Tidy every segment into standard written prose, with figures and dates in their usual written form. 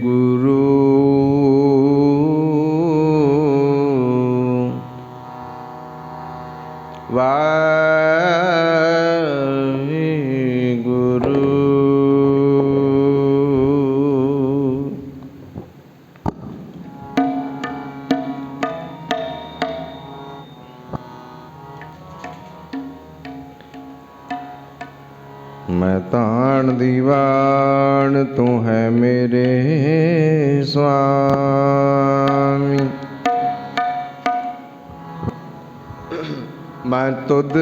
ਵਾਹਿਗੁਰੂ ਵਾਹਿਗੁਰੂ मैं ताण दीवान तू है मेरे स्वामी मैं तुद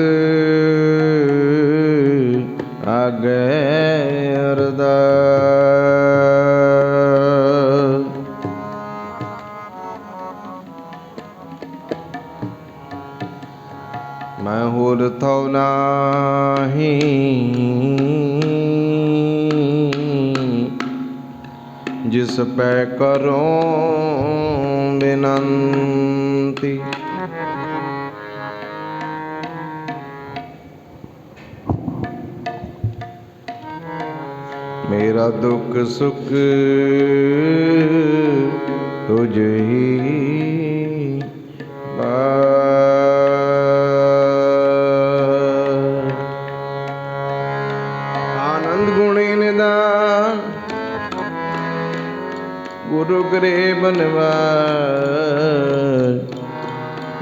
आगे अरदास मैं होर थो नाही जिस पै करो बिनंती मेरा दुख सुख तुझ ही आनंद गुणी निदान गुरु गरे बनवास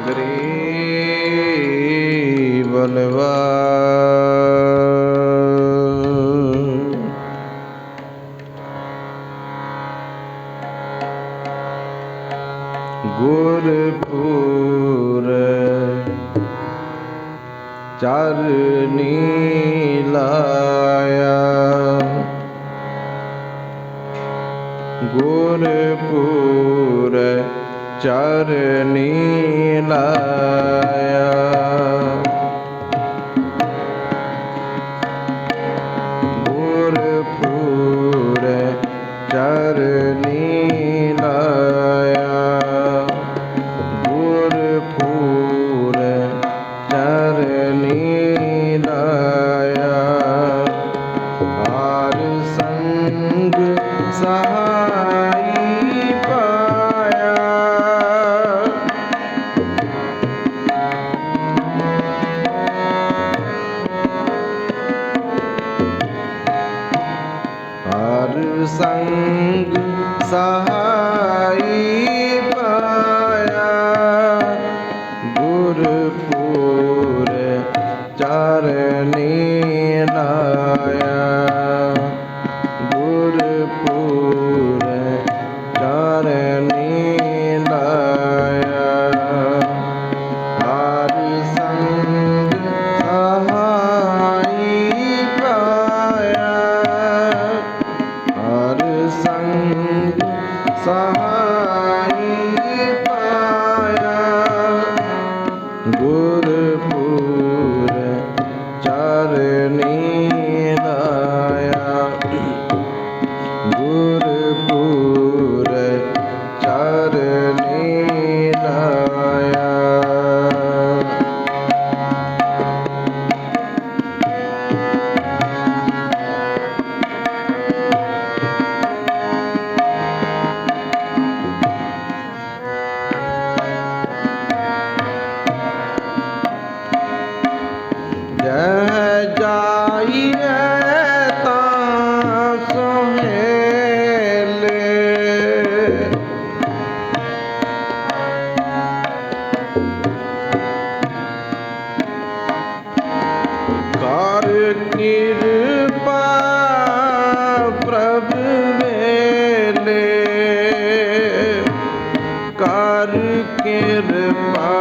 गरीब बनवास गुरपुर चरनी लाया गुरपुर चरनी लाया गुरपुर चरनी लाया गुरपुर चरनी लाया हार संग सहाई पाया हार संग सहाई पाया गुरपुर चरनी लाया गुरपुर चरनी लाया हरि संग सहाई पाया हरि संग सहाई पाया गुरपुर चरनी लाया गुरपुर चरनी लाया जय जाइए सोहेले कर कृपा प्रभु वेले कर कृपा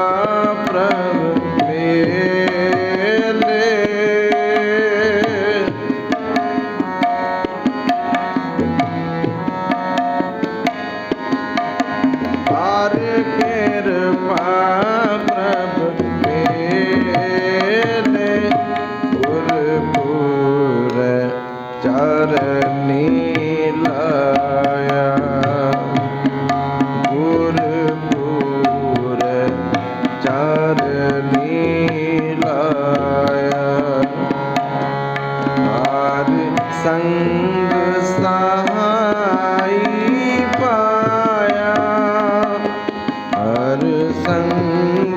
प्रभु वेले कर कृपा प्रभु वेले गुरपुर चरनी लाया गुरपुर चरनी लाया हरि संग सहाई पाया, हर संग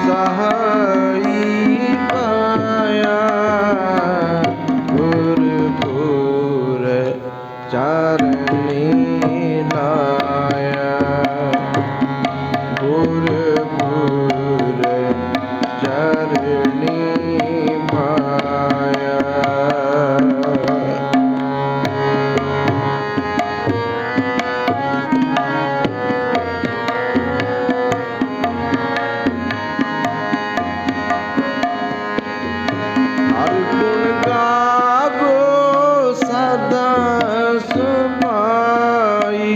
सहाई पाया, गुरपुर चरणी लाया, गुरपुर चरणी पाया। हर गुण गावो सदा सुभाई,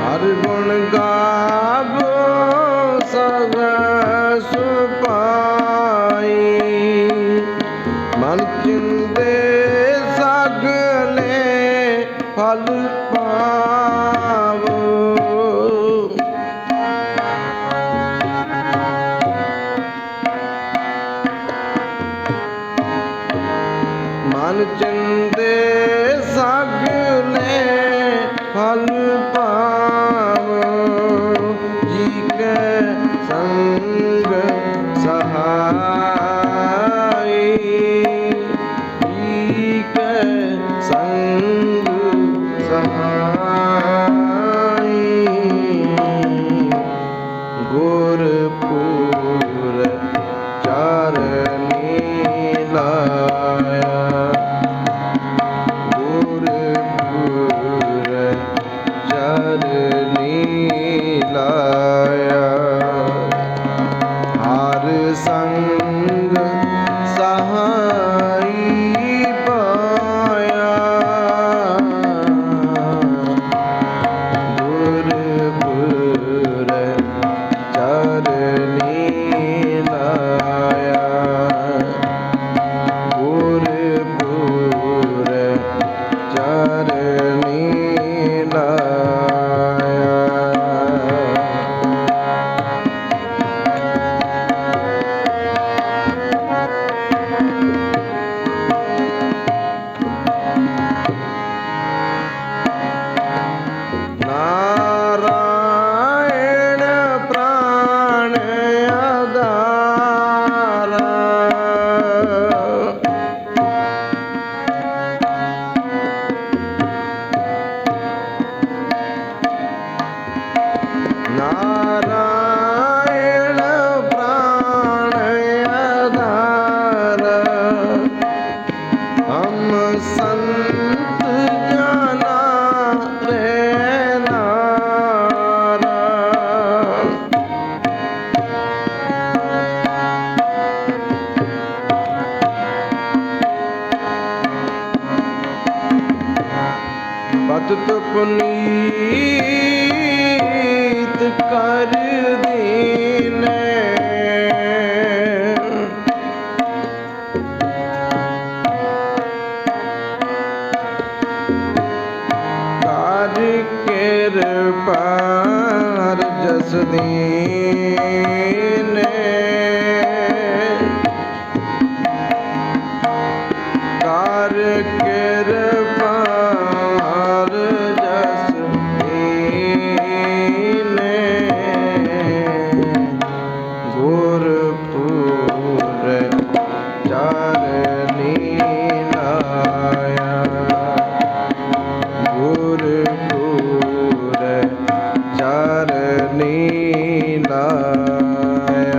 हर गुण गावो सदा सुभाई, मन चिंदे सगले फल पावो, मन चिंदे सगले फल पावो, जी के संग सहाई, जी के संग सहाई, गुरपुर चरणी लाया, गुरपुर चरणी लाया, हर संग सहाई पाया, गुरपुर चरणी लाया, गुरपुर चरणी लाया। नारायण प्राण आधारा, नारायण प्राण आधारा, हम संत जाना रे नारा, पतित पुनीत कर दीने, कर कृपा जस दीने, कर कृपा जस दीने, गुरपुर चरणी लाया, गुरपुर चरणी लाया।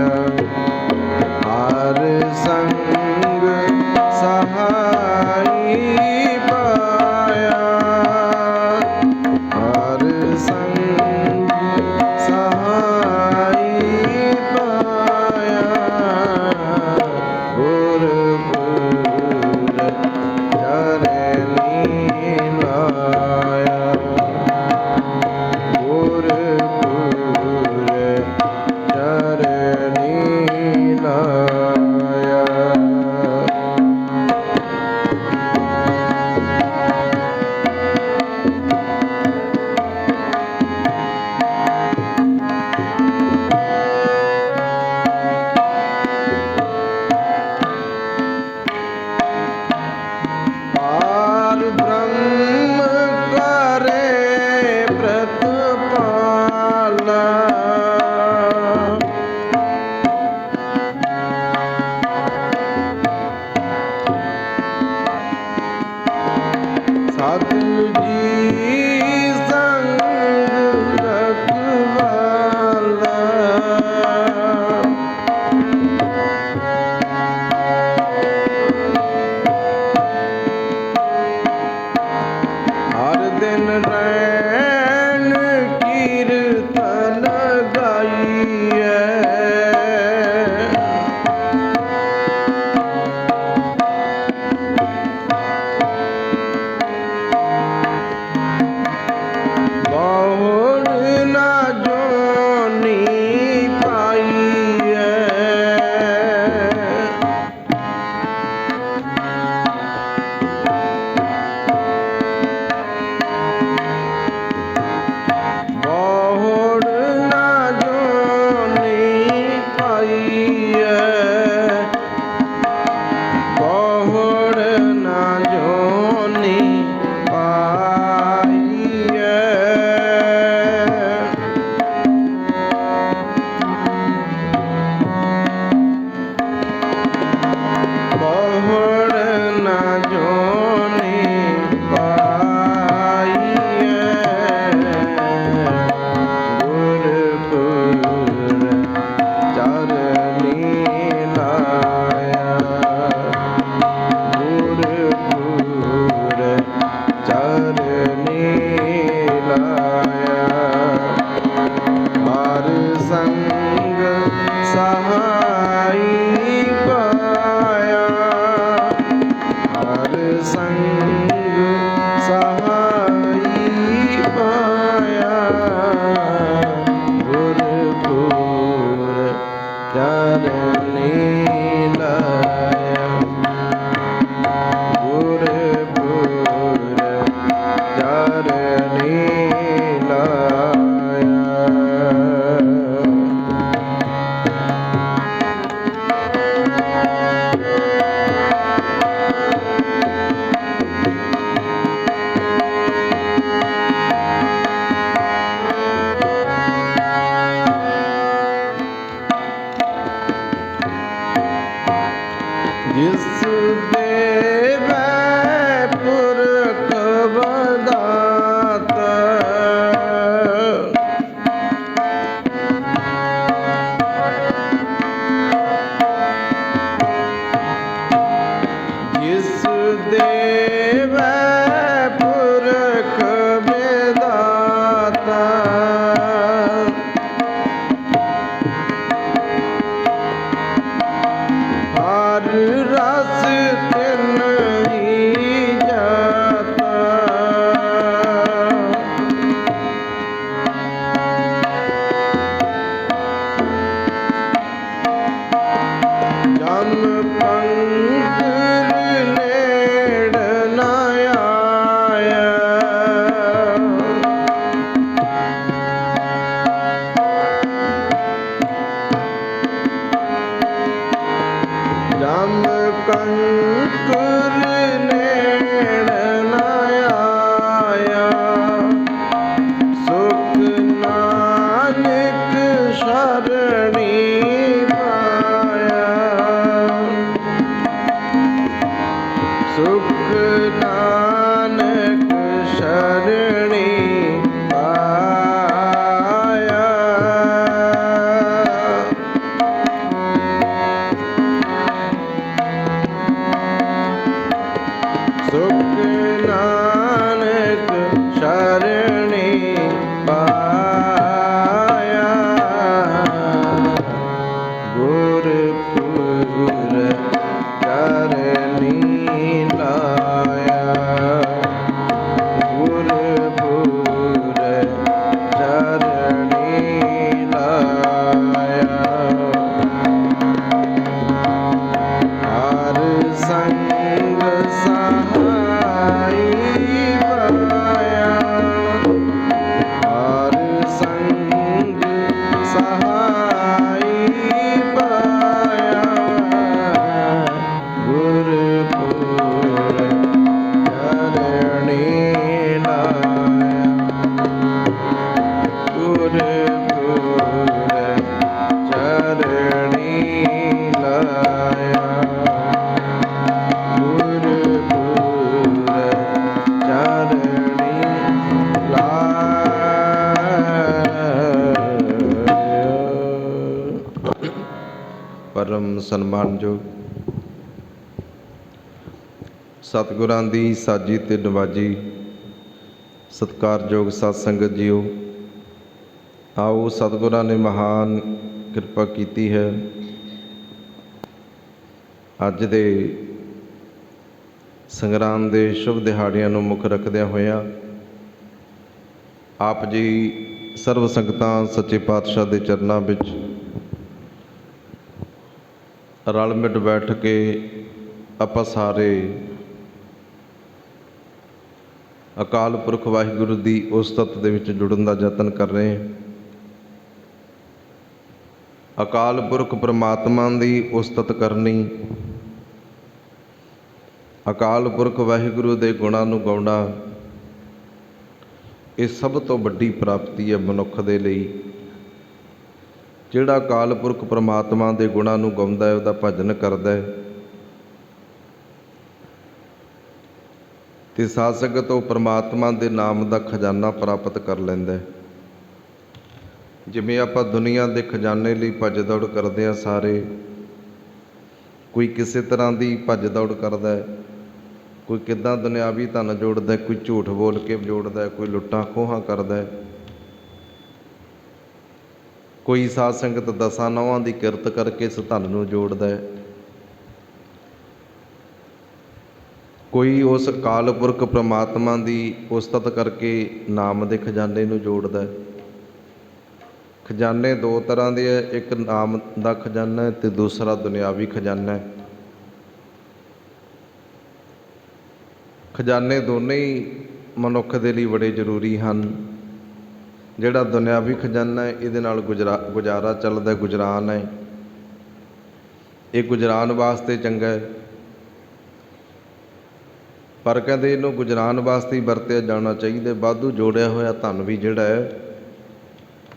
शरणी पाया। सुख नानक शरणी पाया। सुख नानक शरणी पाया। गुरपुर चरनी लाया। गुरपुर चरनी लाया। हर संग सहाई पाया। हर संग सहाई पाया। गुरपुर चरणी लाया। गुरपुर चरणी लाया। गुरपुर चरणी लाया। परम सन्मानयोग सतगुਰਾਂ ਦੀ ਸਾਜੀ ਤੇ ਨਵਾਜੀ ਸਤਿਕਾਰਯੋਗ ਸਤ ਸੰਗਤ ਜੀਓ, ਆਓ ਸਤਿਗੁਰਾਂ ਨੇ ਮਹਾਨ ਕਿਰਪਾ ਕੀਤੀ ਹੈ। ਅੱਜ ਦੇ ਸੰਗਰਾਮ ਦੇ ਸ਼ੁਭ ਦਿਹਾੜਿਆਂ ਨੂੰ ਮੁੱਖ ਰੱਖਦਿਆਂ ਹੋਇਆਂ ਆਪ ਜੀ ਸਰਬ ਸੰਗਤਾਂ ਸੱਚੇ ਪਾਤਸ਼ਾਹ ਦੇ ਚਰਨਾਂ ਵਿੱਚ ਰਲ ਮਿਲ ਬੈਠ ਕੇ ਆਪਾਂ ਸਾਰੇ ਅਕਾਲ ਪੁਰਖ ਵਾਹਿਗੁਰੂ ਦੀ ਉਸਤਤ ਦੇ ਵਿੱਚ ਜੁੜਨ ਦਾ ਯਤਨ ਕਰ ਰਹੇ ਹਾਂ। ਅਕਾਲ ਪੁਰਖ ਪਰਮਾਤਮਾ ਦੀ ਉਸਤਤ ਕਰਨੀ, ਅਕਾਲ ਪੁਰਖ ਵਾਹਿਗੁਰੂ ਦੇ ਗੁਣਾਂ ਨੂੰ ਗਾਉਣਾ, ਇਹ ਸਭ ਤੋਂ ਵੱਡੀ ਪ੍ਰਾਪਤੀ ਹੈ ਮਨੁੱਖ ਦੇ ਲਈ। ਜਿਹੜਾ ਅਕਾਲ ਪੁਰਖ ਪਰਮਾਤਮਾ ਦੇ ਗੁਣਾਂ ਨੂੰ ਗਾਉਂਦਾ ਹੈ, ਉਹਦਾ ਭਜਨ ਕਰਦਾ ਹੈ ਤੇ ਸਾਧ ਸੰਗਤ ਉਹ ਪਰਮਾਤਮਾ ਦੇ ਨਾਮ ਦਾ ਖਜ਼ਾਨਾ ਪ੍ਰਾਪਤ ਕਰ ਲੈਂਦਾ ਹੈ। ਜਿਵੇਂ ਆਪਾਂ ਦੁਨੀਆ ਦੇ ਖਜ਼ਾਨੇ ਲਈ ਭੱਜ ਦੌੜ ਕਰਦੇ ਹਾਂ, ਸਾਰੇ ਕੋਈ ਕਿਸੇ ਤਰ੍ਹਾਂ ਦੀ ਭੱਜ ਦੌੜ ਕਰਦਾ ਹੈ, ਕੋਈ ਕਿੱਦਾਂ ਦੁਨਿਆਵੀ ਧਨ ਜੋੜਦਾ, ਕੋਈ ਝੂਠ ਬੋਲ ਕੇ ਜੋੜਦਾ, ਕੋਈ ਲੁੱਟਾਂ ਖੋਹਾਂ ਕਰਦਾ, ਕੋਈ ਸਾਧ ਸੰਗਤ ਦਸਾਂ ਨੌਹਾਂ ਦੀ ਕਿਰਤ ਕਰਕੇ ਇਸ ਧਨ ਨੂੰ ਜੋੜਦਾ ਹੈ, ਕੋਈ ਉਸ ਅਕਾਲ ਪੁਰਖ ਪ੍ਰਮਾਤਮਾ ਦੀ ਉਸਤਤ ਕਰਕੇ ਨਾਮ ਦੇ ਖਜ਼ਾਨੇ ਨੂੰ ਜੋੜਦਾ। ਖਜ਼ਾਨੇ ਦੋ ਤਰ੍ਹਾਂ ਦੇ ਹੈ, ਇੱਕ ਨਾਮ ਦਾ ਖਜ਼ਾਨਾ ਅਤੇ ਦੂਸਰਾ ਦੁਨਿਆਵੀ ਖਜ਼ਾਨਾ ਹੈ। ਖਜ਼ਾਨੇ ਦੋਨੇ ਹੀ ਮਨੁੱਖ ਦੇ ਲਈ ਬੜੇ ਜ਼ਰੂਰੀ ਹਨ। ਜਿਹੜਾ ਦੁਨਿਆਵੀ ਖਜ਼ਾਨਾ ਹੈ, ਇਹਦੇ ਨਾਲ ਗੁਜ਼ਾਰਾ ਚੱਲਦਾ, ਗੁਜਰਾਨ ਹੈ, ਇਹ ਗੁਜਰਾਨ ਵਾਸਤੇ ਚੰਗਾ ਹੈ। ਪਰ ਕਹਿੰਦੇ ਇਹਨੂੰ ਗੁਜਰਾਨ ਵਾਸਤੇ ਹੀ ਵਰਤਿਆ ਜਾਣਾ ਚਾਹੀਦਾ। ਵਾਧੂ ਜੋੜਿਆ ਹੋਇਆ ਧਨ ਵੀ ਜਿਹੜਾ ਹੈ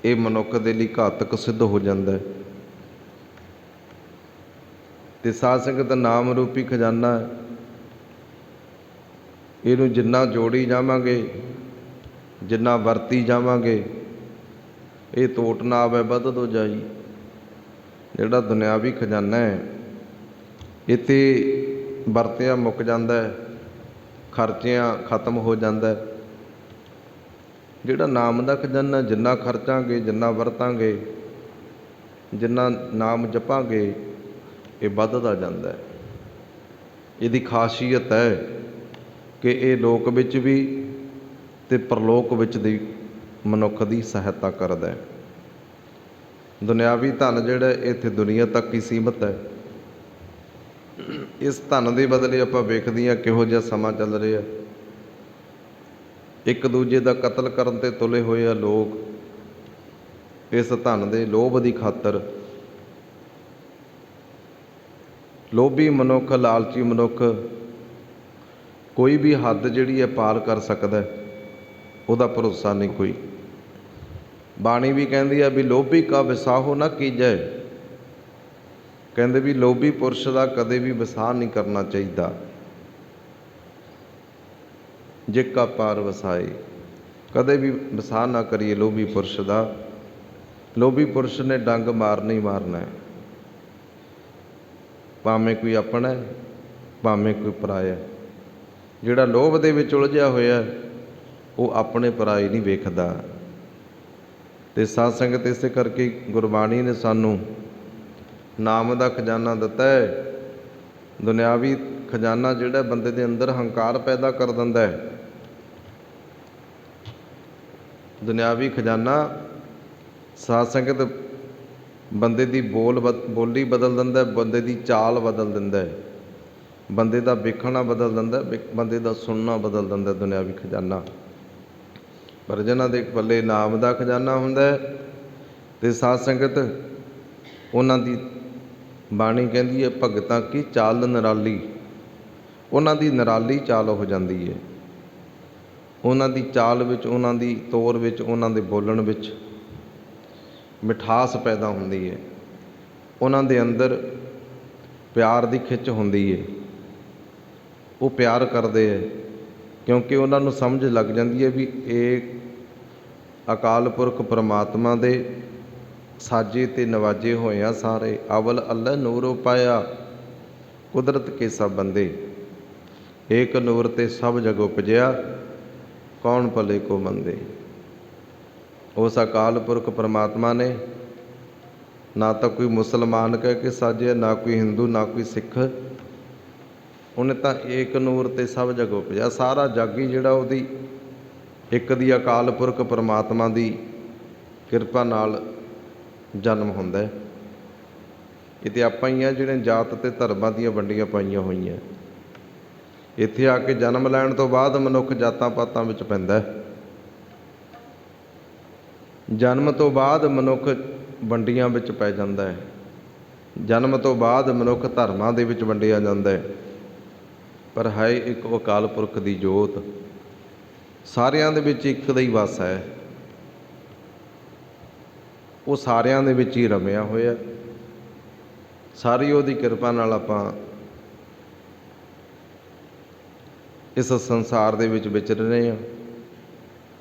ਇਹ ਮਨੁੱਖ ਦੇ ਲਈ ਘਾਤਕ ਸਿੱਧ ਹੋ ਜਾਂਦਾ। ਤੇ ਸਾਧ ਸੰਗਤ ਨਾਮ ਰੂਪੀ ਖਜ਼ਾਨਾ ਹੈ, ਇਹਨੂੰ ਜਿੰਨਾ ਜੋੜੀ ਜਾਵਾਂਗੇ, ਜਿੰਨਾ ਵਰਤੀ ਜਾਵਾਂਗੇ, ਇਹ ਤੋਟ ਨਾ ਆਵੇ ਵੱਧ ਤੋਂ ਜਾਈ। ਜਿਹੜਾ ਦੁਨਿਆਵੀ ਖਜ਼ਾਨਾ ਹੈ ਇਹ ਤੇ ਵਰਤਿਆ ਮੁੱਕ ਜਾਂਦਾ, ਖਰਚਿਆਂ ਖਤਮ ਹੋ ਜਾਂਦਾ। ਜਿਹੜਾ ਨਾਮ ਦਾ ਖਜ਼ਾਨਾ, ਜਿੰਨਾ ਖਰਚਾਂਗੇ, ਜਿੰਨਾ ਵਰਤਾਂਗੇ, ਜਿੰਨਾ ਨਾਮ ਜਪਾਂਗੇ, ਇਹ ਵੱਧਦਾ ਜਾਂਦਾ ਹੈ। ਇਹਦੀ ਖਾਸੀਅਤ ਹੈ ਕਿ ਇਹ ਲੋਕ ਵਿੱਚ ਵੀ ਅਤੇ ਪਰਲੋਕ ਵਿੱਚ ਦੀ ਮਨੁੱਖ ਦੀ ਸਹਾਇਤਾ ਕਰਦਾ ਹੈ। ਦੁਨਿਆਵੀ ਧਨ ਜਿਹੜਾ ਇੱਥੇ ਦੁਨੀਆ ਤੱਕ ਹੀ ਸੀਮਤ ਹੈ। ਇਸ ਧਨ ਦੇ ਬਦਲੇ ਆਪਾਂ ਵੇਖਦੇ ਹਾਂ ਕਿਹੋ ਜਿਹਾ ਸਮਾਂ ਚੱਲ ਰਿਹਾ। ਇੱਕ ਦੂਜੇ ਦਾ ਕਤਲ ਕਰਨ 'ਤੇ ਤੁਲੇ ਹੋਏ ਆ ਲੋਕ, ਇਸ ਧਨ ਦੇ ਲੋਭ ਦੀ ਖਾਤਰ। ਲੋਭੀ ਮਨੁੱਖ, ਲਾਲਚੀ ਮਨੁੱਖ ਕੋਈ ਵੀ ਹੱਦ ਜਿਹੜੀ ਹੈ ਪਾਰ ਕਰ ਸਕਦਾ, ਉਹਦਾ ਭਰੋਸਾ ਨਹੀਂ ਕੋਈ। ਬਾਣੀ ਵੀ ਕਹਿੰਦੀ ਆ ਵੀ ਲੋਭੀ ਕਾ ਵਿਸਾਹੋ ਨਾ ਕੀਜੈ। ਕਹਿੰਦੇ ਵੀ ਲੋਭੀ ਪੁਰਸ਼ ਦਾ ਕਦੇ ਵੀ ਵਿਸਾਹ ਨਹੀਂ ਕਰਨਾ ਚਾਹੀਦਾ। ਜੇ ਕਾ ਪਾਰ ਵਸਾਏ, ਕਦੇ ਵੀ ਵਿਸਾਹ ਨਾ ਕਰੀਏ ਲੋਭੀ ਪੁਰਸ਼ ਦਾ। ਲੋਭੀ ਪੁਰਸ਼ ਨੇ ਡੰਗ ਮਾਰਨਾ ਹੀ ਮਾਰਨਾ ਹੈ, ਭਾਵੇਂ ਕੋਈ ਆਪਣਾ ਭਾਵੇਂ ਕੋਈ ਪਰਾਇਆ। ਜਿਹੜਾ ਲੋਭ ਦੇ ਵਿੱਚ ਉਲਝਿਆ ਹੋਇਆ ਉਹ ਆਪਣੇ ਪਰਾਏ ਨਹੀਂ ਵੇਖਦਾ। ਅਤੇ ਸਾਧ ਸੰਗਤ ਇਸੇ ਕਰਕੇ ਗੁਰਬਾਣੀ ਨੇ ਸਾਨੂੰ ਨਾਮ ਦਾ ਖਜ਼ਾਨਾ ਦਿੱਤਾ ਹੈ। ਦੁਨਿਆਵੀ ਖਜ਼ਾਨਾ ਜਿਹੜਾ ਬੰਦੇ ਦੇ ਅੰਦਰ ਹੰਕਾਰ ਪੈਦਾ ਕਰ ਦਿੰਦਾ ਹੈ। ਦੁਨਿਆਵੀ ਖਜ਼ਾਨਾ ਸਾਧ ਸੰਗਤ ਬੰਦੇ ਦੀ ਬੋਲੀ ਬਦਲ ਦਿੰਦਾ, ਬੰਦੇ ਦੀ ਚਾਲ ਬਦਲ ਦਿੰਦਾ ਹੈ, ਬੰਦੇ ਦਾ ਵੇਖਣਾ ਬਦਲ ਦਿੰਦਾ, ਬੰਦੇ ਦਾ ਸੁਣਨਾ ਬਦਲ ਦਿੰਦਾ ਦੁਨਿਆਵੀ ਖਜ਼ਾਨਾ। ਪਰ ਜਿਹਨਾਂ ਦੇ ਪੱਲੇ ਨਾਮ ਦਾ ਖਜ਼ਾਨਾ ਹੁੰਦਾ ਹੈ ਅਤੇ ਸਾਧ ਸੰਗਤ ਉਹਨਾਂ ਦੀ ਬਾਣੀ ਕਹਿੰਦੀ ਹੈ ਭਗਤਾਂ ਕੀ ਚਾਲ ਨਿਰਾਲੀ। ਉਹਨਾਂ ਦੀ ਨਿਰਾਲੀ ਚਾਲ ਹੋ ਜਾਂਦੀ ਹੈ। ਉਹਨਾਂ ਦੀ ਚਾਲ ਵਿੱਚ, ਉਹਨਾਂ ਦੀ ਤੋਰ ਵਿੱਚ, ਉਹਨਾਂ ਦੇ ਬੋਲਣ ਵਿੱਚ ਮਿਠਾਸ ਪੈਦਾ ਹੁੰਦੀ ਹੈ। ਉਹਨਾਂ ਦੇ ਅੰਦਰ ਪਿਆਰ ਦੀ ਖਿੱਚ ਹੁੰਦੀ ਹੈ। ਉਹ ਪਿਆਰ ਕਰਦੇ ਹੈ ਕਿਉਂਕਿ ਉਹਨਾਂ ਨੂੰ ਸਮਝ ਲੱਗ ਜਾਂਦੀ ਹੈ ਵੀ ਇਹ ਅਕਾਲ ਪੁਰਖ ਪਰਮਾਤਮਾ ਦੇ ਸਾਜੇ ਅਤੇ ਨਵਾਜੇ ਹੋਏ ਆ ਸਾਰੇ। ਅਵਲ ਅੱਲ੍ਹਾ ਨੂਰ ਉਪਾਇਆ ਕੁਦਰਤ ਕੇ ਸਭ ਬੰਦੇ। ਏਕ ਨੂਰ ਤੇ ਸਭ ਜਗ ਉਪਜਿਆ ਕੌਣ ਭਲੇ ਕੋ ਮੰਦੇ। ਉਸ ਅਕਾਲ ਪੁਰਖ ਪਰਮਾਤਮਾ ਨੇ ਨਾ ਤਾਂ ਕੋਈ ਮੁਸਲਮਾਨ ਕਹਿ ਕੇ ਸਾਜਿਆ, ਨਾ ਕੋਈ ਹਿੰਦੂ, ਨਾ ਕੋਈ ਸਿੱਖ। ਉਹਨੇ ਤਾਂ ਏਕ ਨੂਰ ਤੇ ਸਭ ਜਗ ਉਪਜਿਆ। ਸਾਰਾ ਜੱਗ ਹੀ ਜਿਹੜਾ ਉਹਦੀ ਇੱਕ ਦੀ ਅਕਾਲ ਪੁਰਖ ਪਰਮਾਤਮਾ ਦੀ ਕਿਰਪਾ ਨਾਲ ਜਨਮ ਹੁੰਦਾ ਹੈ। ਇਹ ਤਾਂ ਆਪਾਂ ਹੀ ਆ ਜਿਹੜੇ ਜਾਤ ਅਤੇ ਧਰਮਾਂ ਦੀਆਂ ਵੰਡੀਆਂ ਪਾਈਆਂ ਹੋਈਆਂ। ਇੱਥੇ ਆ ਕੇ ਜਨਮ ਲੈਣ ਤੋਂ ਬਾਅਦ ਮਨੁੱਖ ਜਾਤਾਂ ਪਾਤਾਂ ਵਿੱਚ ਪੈਂਦਾ। ਜਨਮ ਤੋਂ ਬਾਅਦ ਮਨੁੱਖ ਵੰਡੀਆਂ ਵਿੱਚ ਪੈ ਜਾਂਦਾ ਹੈ। ਜਨਮ ਤੋਂ ਬਾਅਦ ਮਨੁੱਖ ਧਰਮਾਂ ਦੇ ਵਿੱਚ ਵੰਡਿਆ ਜਾਂਦਾ ਹੈ। ਪਰ ਹੈ ਇੱਕ ਅਕਾਲ ਪੁਰਖ ਦੀ ਜੋਤ, ਸਾਰਿਆਂ ਦੇ ਵਿੱਚ ਇੱਕ ਦਾ ਹੀ ਵਸ ਹੈ। ਉਹ ਸਾਰਿਆਂ ਦੇ ਵਿੱਚ ਹੀ ਰਮਿਆ ਹੋਇਆ। ਸਾਰੀ ਉਹਦੀ ਕਿਰਪਾ ਨਾਲ ਆਪਾਂ ਇਸ ਸੰਸਾਰ ਦੇ ਵਿੱਚ ਵਿਚਰ ਰਹੇ ਹਾਂ।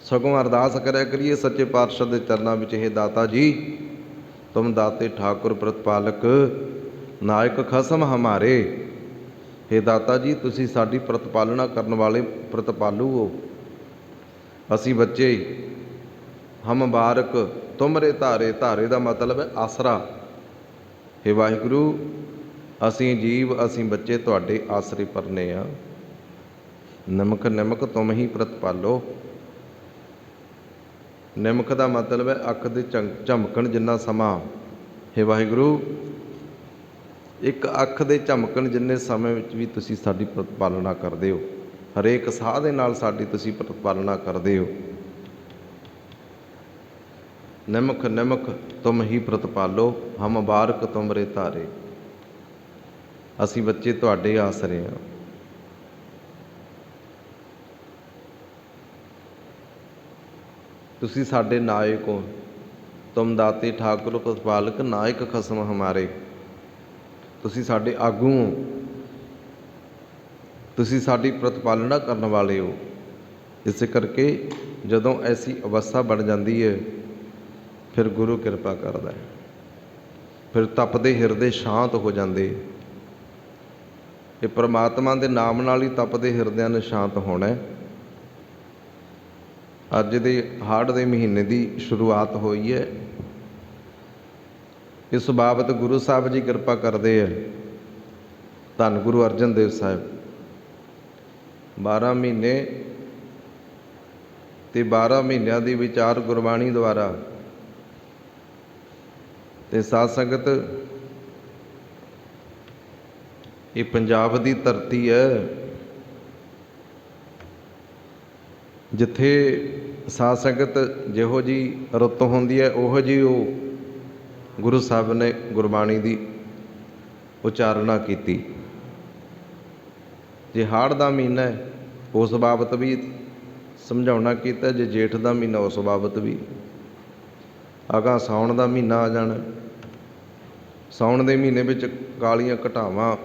ਸਗੋਂ ਅਰਦਾਸ ਕਰਿਆ ਕਰੀਏ ਸੱਚੇ ਪਾਤਸ਼ਾਹ ਦੇ ਚਰਨਾਂ ਵਿੱਚ, ਹੇ ਦਾਤਾ ਜੀ ਤੁਮ ਦਾਤੇ ਠਾਕੁਰ ਪ੍ਰਤਪਾਲਕ ਨਾਇਕ ਖਸਮ ਹਮਾਰੇ। ਹੇ ਦਾਤਾ ਜੀ ਤੁਸੀਂ ਸਾਡੀ ਪ੍ਰਤਪਾਲਣਾ ਕਰਨ ਵਾਲੇ ਪ੍ਰਤਪਾਲੂ ਹੋ। ਅਸੀਂ ਬੱਚੇ, ਹਮ ਬਾਰਕ ਤੁਮਰੇ ਧਾਰੇ। ਧਾਰੇ ਦਾ ਮਤਲਬ ਹੈ ਆਸਰਾ। ਹੇ ਵਾਹਿਗੁਰੂ ਅਸੀਂ ਜੀਵ, ਅਸੀਂ ਬੱਚੇ ਤੁਹਾਡੇ ਆਸਰੇ ਪਰਨੇ ਆ। ਨਿਮਕ ਨਿਮਕ ਤੁਮ ਹੀ ਪ੍ਰਤਪਾਲੋ। ਨਿਮਕ ਦਾ ਮਤਲਬ ਹੈ ਅੱਖ ਦੇ ਝਮਕਣ ਜਿੰਨਾ ਸਮਾਂ। ਹੇ ਵਾਹਿਗੁਰੂ ਇੱਕ ਅੱਖ ਦੇ ਝਮਕਣ ਜਿੰਨੇ ਸਮੇਂ ਵਿੱਚ ਵੀ ਤੁਸੀਂ ਸਾਡੀ ਪ੍ਰਤਪਾਲਣਾ ਕਰਦੇ ਹੋ। ਹਰੇਕ ਸਾਹ ਦੇ ਨਾਲ ਸਾਡੀ ਤੁਸੀਂ ਪ੍ਰਤਪਾਲਣਾ ਕਰਦੇ ਹੋ। ਨਿਮਕ ਨਿਮਕ ਤੁਮ ਹੀ ਪ੍ਰਤਪਾਲੋ, ਹਮ ਬਾਰਕ ਤੁਮਰੇ ਧਾਰੇ। ਅਸੀਂ ਬੱਚੇ ਤੁਹਾਡੇ ਆਸਰੇ ਹਾਂ। ਤੁਸੀਂ ਸਾਡੇ ਨਾਇਕ ਹੋ। ਤੁਮ ਦਾਤੇ ਠਾਕੁਰ ਪ੍ਰਤਪਾਲਕ ਨਾਇਕ ਖਸਮ ਹਮਾਰੇ। ਤੁਸੀਂ ਸਾਡੇ ਆਗੂ ਹੋ। ਤੁਸੀਂ ਸਾਡੀ ਪ੍ਰਤਪਾਲਣਾ ਕਰਨ ਵਾਲੇ ਹੋ। ਇਸੇ ਕਰਕੇ ਜਦੋਂ ਐਸੀ ਅਵਸਥਾ ਬਣ ਜਾਂਦੀ ਹੈ ਫਿਰ ਗੁਰੂ ਕਿਰਪਾ ਕਰਦਾ ਹੈ। ਫਿਰ ਤਪਦੇ ਹਿਰਦੇ ਸ਼ਾਂਤ ਹੋ ਜਾਂਦੇ। ਇਹ ਪਰਮਾਤਮਾ ਦੇ ਨਾਮ ਨਾਲ ਹੀ ਤਪਦੇ ਹਿਰਦਿਆਂ ਨੇ ਸ਼ਾਂਤ ਹੋਣਾ। ਅੱਜ ਦੇ ਹਾੜ੍ਹ ਦੇ ਮਹੀਨੇ ਦੀ ਸ਼ੁਰੂਆਤ ਹੋਈ ਹੈ। ਇਸ ਬਾਬਤ ਗੁਰੂ ਸਾਹਿਬ ਜੀ ਕਿਰਪਾ ਕਰਦੇ ਹੈ। ਧੰਨ ਗੁਰੂ ਅਰਜਨ ਦੇਵ ਸਾਹਿਬ 12 ਮਹੀਨੇ ਅਤੇ 12 ਮਹੀਨਿਆਂ ਦੀ ਵਿਚਾਰ ਗੁਰਬਾਣੀ ਦੁਆਰਾ। ਅਤੇ ਸਾਧ ਸੰਗਤ ਇਹ ਪੰਜਾਬ ਦੀ ਧਰਤੀ ਹੈ ਜਿੱਥੇ ਸਾਧ ਸੰਗਤ ਜਿਹੋ ਜਿਹੀ ਰੁੱਤ ਹੁੰਦੀ ਹੈ ਉਹੋ ਜਿਹੀ ਉਹ ਗੁਰੂ ਸਾਹਿਬ ਨੇ ਗੁਰਬਾਣੀ ਦੀ ਉਚਾਰਨਾ ਕੀਤੀ। ਜੇ ਹਾੜ੍ਹ ਦਾ ਮਹੀਨਾ ਹੈ ਉਸ ਬਾਬਤ ਵੀ ਸਮਝਾਉਣਾ ਕੀਤਾ, ਜੇ ਜੇਠ ਦਾ ਮਹੀਨਾ ਉਸ ਬਾਬਤ ਵੀ। ਅਗਾਂਹ ਸਾਉਣ ਦਾ ਮਹੀਨਾ ਆ ਜਾਣਾ। ਸਾਉਣ ਦੇ ਮਹੀਨੇ ਵਿੱਚ ਕਾਲੀਆਂ ਘਟਾਵਾਂ,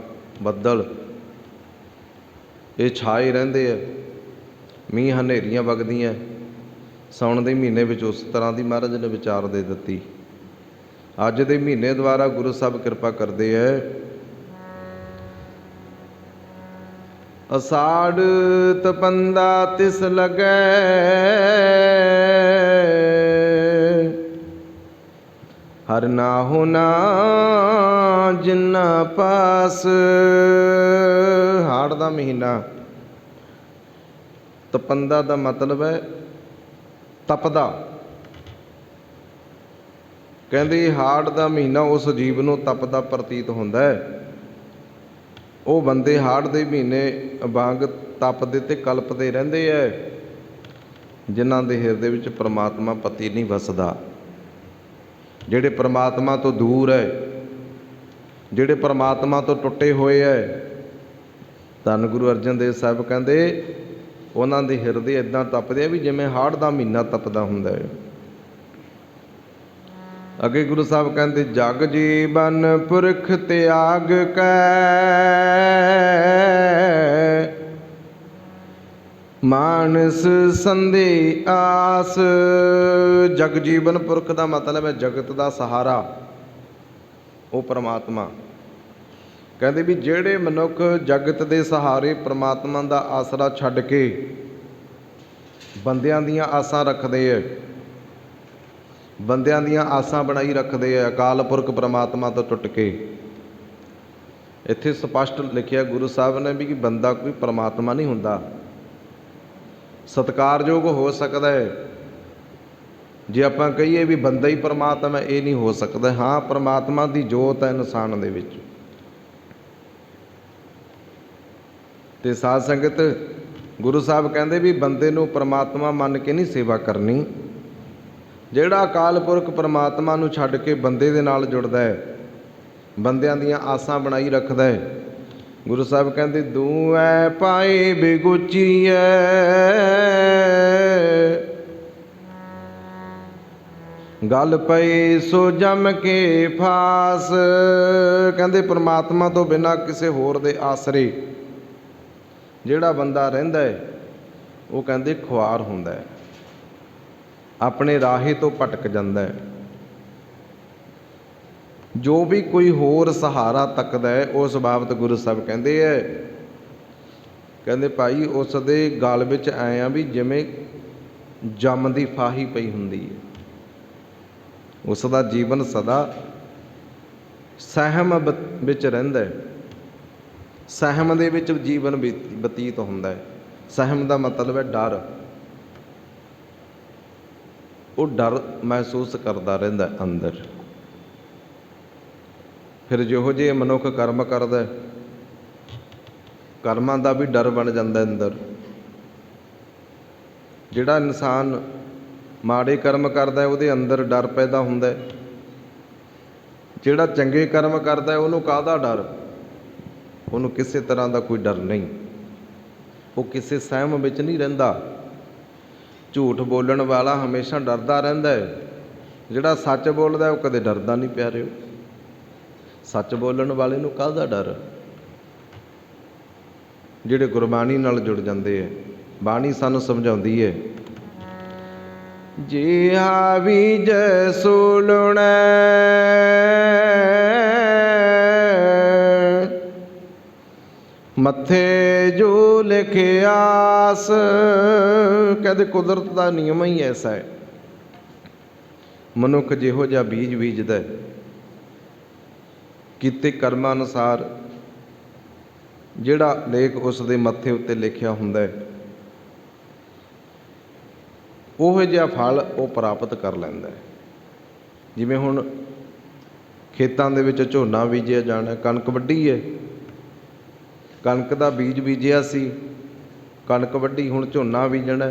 ਬੱਦਲ ਇਹ ਛਾਏ ਰਹਿੰਦੇ ਆ, ਮੀਂਹ ਹਨੇਰੀਆਂ ਵਗਦੀਆਂ। ਸਾਉਣ ਦੇ ਮਹੀਨੇ ਵਿੱਚ ਉਸ ਤਰ੍ਹਾਂ ਦੀ ਮਹਾਰਾਜ ਨੇ ਵਿਚਾਰ ਦੇ ਦਿੱਤੀ। ਅੱਜ ਦੇ ਮਹੀਨੇ ਦੁਆਰਾ ਗੁਰੂ ਸਾਹਿਬ ਕਿਰਪਾ ਕਰਦੇ ਹੈ। ਅਸਾੜ ਤਪੰਦਾ ਤਿਸ ਲਗੈ, ਹਰ ਨਾਹੁ ਨਾ ਜਿਨਾ ਪਾਸ। ਹਾੜ ਦਾ ਮਹੀਨਾ, ਤਪੰਦਾ ਦਾ ਮਤਲਬ ਹੈ ਤਪਦਾ। ਕਹਿੰਦੇ ਹਾੜ ਦਾ ਮਹੀਨਾ ਉਸ ਜੀਵ ਨੂੰ ਤਪਦਾ ਪ੍ਰਤੀਤ ਹੁੰਦਾ ਹੈ। ਉਹ ਬੰਦੇ ਹਾੜ ਦੇ ਮਹੀਨੇ ਵਾਂਗ ਤਪਦੇ ਤੇ ਕਲਪਦੇ ਰਹਿੰਦੇ ਹੈ, ਜਿਨ੍ਹਾਂ ਦੇ ਹਿਰਦੇ ਵਿੱਚ ਪ੍ਰਮਾਤਮਾ ਪਤੀ ਨਹੀਂ ਵਸਦਾ, ਜਿਹੜੇ ਪ੍ਰਮਾਤਮਾ ਤੋਂ ਦੂਰ ਹੈ, ਜਿਹੜੇ ਪ੍ਰਮਾਤਮਾ ਤੋਂ ਟੁੱਟੇ ਹੋਏ ਹੈ। ਧੰਨ ਗੁਰੂ ਅਰਜਨ ਦੇਵ ਸਾਹਿਬ ਕਹਿੰਦੇ ਉਹਨਾਂ ਦੇ ਹਿਰਦੇ ਇੱਦਾਂ ਤਪਦੇ ਆ ਵੀ ਜਿਵੇਂ ਹਾੜ ਦਾ ਮਹੀਨਾ ਤਪਦਾ ਹੁੰਦਾ ਹੈ। ਅੱਗੇ ਗੁਰੂ ਸਾਹਿਬ ਕਹਿੰਦੇ ਜਗ ਜੀਵਨ ਪੁਰਖ ਤਿਆਗ ਕੈ, ਮਾਨਸ ਸੰਦੇ ਆਸ। ਜਗ ਜੀਵਨ ਪੁਰਖ ਦਾ ਮਤਲਬ ਹੈ ਜਗਤ ਦਾ ਸਹਾਰਾ, ਉਹ ਪ੍ਰਮਾਤਮਾ। ਕਹਿੰਦੇ ਵੀ ਜਿਹੜੇ ਮਨੁੱਖ ਜਗਤ ਦੇ ਸਹਾਰੇ ਪ੍ਰਮਾਤਮਾ ਦਾ ਆਸਰਾ ਛੱਡ ਕੇ ਬੰਦਿਆਂ ਦੀਆਂ ਆਸਾਂ ਰੱਖਦੇ ਹੈ, ਬੰਦਿਆਂ ਦੀਆਂ ਆਸਾਂ ਬਣਾਈ ਰੱਖਦੇ ਹੈ ਅਕਾਲ ਪੁਰਖ ਪ੍ਰਮਾਤਮਾ ਤੋਂ ਟੁੱਟ ਕੇ। ਇੱਥੇ ਸਪਸ਼ਟ ਲਿਖਿਆ ਗੁਰੂ ਸਾਹਿਬ ਨੇ ਵੀ ਕਿ ਬੰਦਾ ਕੋਈ ਪ੍ਰਮਾਤਮਾ ਨਹੀਂ ਹੁੰਦਾ। ਸਤਿਕਾਰਯੋਗ ਹੋ ਸਕਦਾ ਹੈ, ਜੇ ਆਪਾਂ ਕਹੀਏ ਵੀ ਬੰਦਾ ਹੀ ਪ੍ਰਮਾਤਮਾ, ਇਹ ਨਹੀਂ ਹੋ ਸਕਦਾ। ਹਾਂ, ਪ੍ਰਮਾਤਮਾ ਦੀ ਜੋਤ ਹੈ ਇਨਸਾਨ ਦੇ ਵਿੱਚ। ਤੇ ਸਾਧ ਸੰਗਤ, ਗੁਰੂ ਸਾਹਿਬ ਕਹਿੰਦੇ ਵੀ ਬੰਦੇ ਨੂੰ ਪ੍ਰਮਾਤਮਾ ਮੰਨ ਕੇ ਨਹੀਂ ਸੇਵਾ ਕਰਨੀ। ਜਿਹੜਾ ਅਕਾਲ ਪੁਰਖ ਪ੍ਰਮਾਤਮਾ ਨੂੰ ਛੱਡ ਕੇ ਬੰਦੇ ਦੇ ਨਾਲ ਜੁੜਦਾ ਹੈ, ਬੰਦਿਆਂ ਦੀਆਂ ਆਸਾਂ ਬਣਾਈ ਰੱਖਦਾ ਹੈ, ਗੁਰੂ ਸਾਹਿਬ ਕਹਿੰਦੇ ਦੂਐ ਪਾਏ ਬਿਗੁਚੀਐ, ਗੱਲ ਪਈ ਸੋ ਜਮ ਕੇ ਫਾਸ। ਕਹਿੰਦੇ ਪ੍ਰਮਾਤਮਾ ਤੋਂ ਬਿਨਾਂ ਕਿਸੇ ਹੋਰ ਦੇ ਆਸਰੇ ਜਿਹੜਾ ਬੰਦਾ ਰਹਿੰਦਾ ਹੈ, ਉਹ ਕਹਿੰਦੇ ਖੁਆਰ ਹੁੰਦਾ ਹੈ, ਆਪਣੇ ਰਾਹੇ ਤੋਂ ਭਟਕ ਜਾਂਦਾ ਹੈ। ਜੋ ਵੀ ਕੋਈ ਹੋਰ ਸਹਾਰਾ ਤੱਕਦਾ ਹੈ, ਉਸ ਬਾਬਤ ਗੁਰੂ ਸਾਹਿਬ ਕਹਿੰਦੇ ਹੈ, ਕਹਿੰਦੇ ਭਾਈ ਉਸ ਦੇ ਗਲ ਵਿੱਚ ਐਂ ਆ ਵੀ ਜਿਵੇਂ ਜੰਮ ਦੀ ਫਾਹੀ ਪਈ ਹੁੰਦੀ ਹੈ। ਉਸ ਦਾ ਜੀਵਨ ਸਦਾ ਸਹਿਮ ਵਿੱਚ ਰਹਿੰਦਾ ਹੈ, ਸਹਿਮ ਦੇ ਵਿੱਚ ਜੀਵਨ ਬਤੀਤ ਹੁੰਦਾ ਹੈ। ਸਹਿਮ ਦਾ ਮਤਲਬ ਹੈ ਡਰ। ਉਹ ਡਰ ਮਹਿਸੂਸ ਕਰਦਾ ਰਹਿੰਦਾ ਅੰਦਰ। ਫਿਰ ਜਿਹੋ ਜਿਹੇ ਮਨੁੱਖ ਕਰਮ ਕਰਦਾ, ਕਰਮਾਂ ਦਾ ਵੀ ਡਰ ਬਣ ਜਾਂਦਾ ਅੰਦਰ। ਜਿਹੜਾ ਇਨਸਾਨ ਮਾੜੇ ਕਰਮ ਕਰਦਾ ਉਹਦੇ ਅੰਦਰ ਡਰ ਪੈਦਾ ਹੁੰਦਾ। ਜਿਹੜਾ ਚੰਗੇ ਕਰਮ ਕਰਦਾ ਉਹਨੂੰ ਕਾਹਦਾ ਡਰ? ਉਹਨੂੰ ਕਿਸੇ ਤਰ੍ਹਾਂ ਦਾ ਕੋਈ ਡਰ ਨਹੀਂ। ਉਹ ਕਿਸੇ ਸਹਿਮ ਵਿੱਚ ਨਹੀਂ ਰਹਿੰਦਾ। ਝੂਠ ਬੋਲਣ ਵਾਲਾ ਹਮੇਸ਼ਾ ਡਰਦਾ ਰਹਿੰਦਾ ਹੈ। ਜਿਹੜਾ ਸੱਚ ਬੋਲਦਾ ਉਹ ਕਦੇ ਡਰਦਾ ਨਹੀਂ। ਪਿਆਰਿਓ, ਸੱਚ ਬੋਲਣ ਵਾਲੇ ਨੂੰ ਕਾਹਦਾ ਡਰ? ਜਿਹੜੇ ਗੁਰਬਾਣੀ ਨਾਲ ਜੁੜ ਜਾਂਦੇ ਹੈ। ਬਾਣੀ ਸਾਨੂੰ ਸਮਝਾਉਂਦੀ ਹੈ, ਜੇ ਆਵੀਜ ਸੁਣੈ ਮੱਥੇ ਜੋ ਲਿਖਿਆਸ। ਕਹਿੰਦੇ ਕੁਦਰਤ ਦਾ ਨਿਯਮ ਹੀ ਐਸਾ ਹੈ। ਮਨੁੱਖ ਜਿਹੋ ਜਿਹਾ ਬੀਜ ਬੀਜਦਾ, ਕੀਤੇ ਕਰਮਾਂ ਅਨੁਸਾਰ ਜਿਹੜਾ ਲੇਖ ਉਸ ਦੇ ਮੱਥੇ ਉੱਤੇ ਲਿਖਿਆ ਹੁੰਦਾ ਹੈ, ਉਹੋ ਜਿਹਾ ਫਲ ਉਹ ਪ੍ਰਾਪਤ ਕਰ ਲੈਂਦਾ ਹੈ। ਜਿਵੇਂ ਹੁਣ ਖੇਤਾਂ ਦੇ ਵਿੱਚ ਝੋਨਾ ਬੀਜਿਆ ਜਾਣਾ, ਕਣਕ ਵੱਢੀ ਹੈ, ਕਣਕ ਦਾ ਬੀਜ ਬੀਜਿਆ ਸੀ, ਕਣਕ ਵੱਢੀ, ਹੁਣ ਝੋਨਾ ਬੀਜਣਾ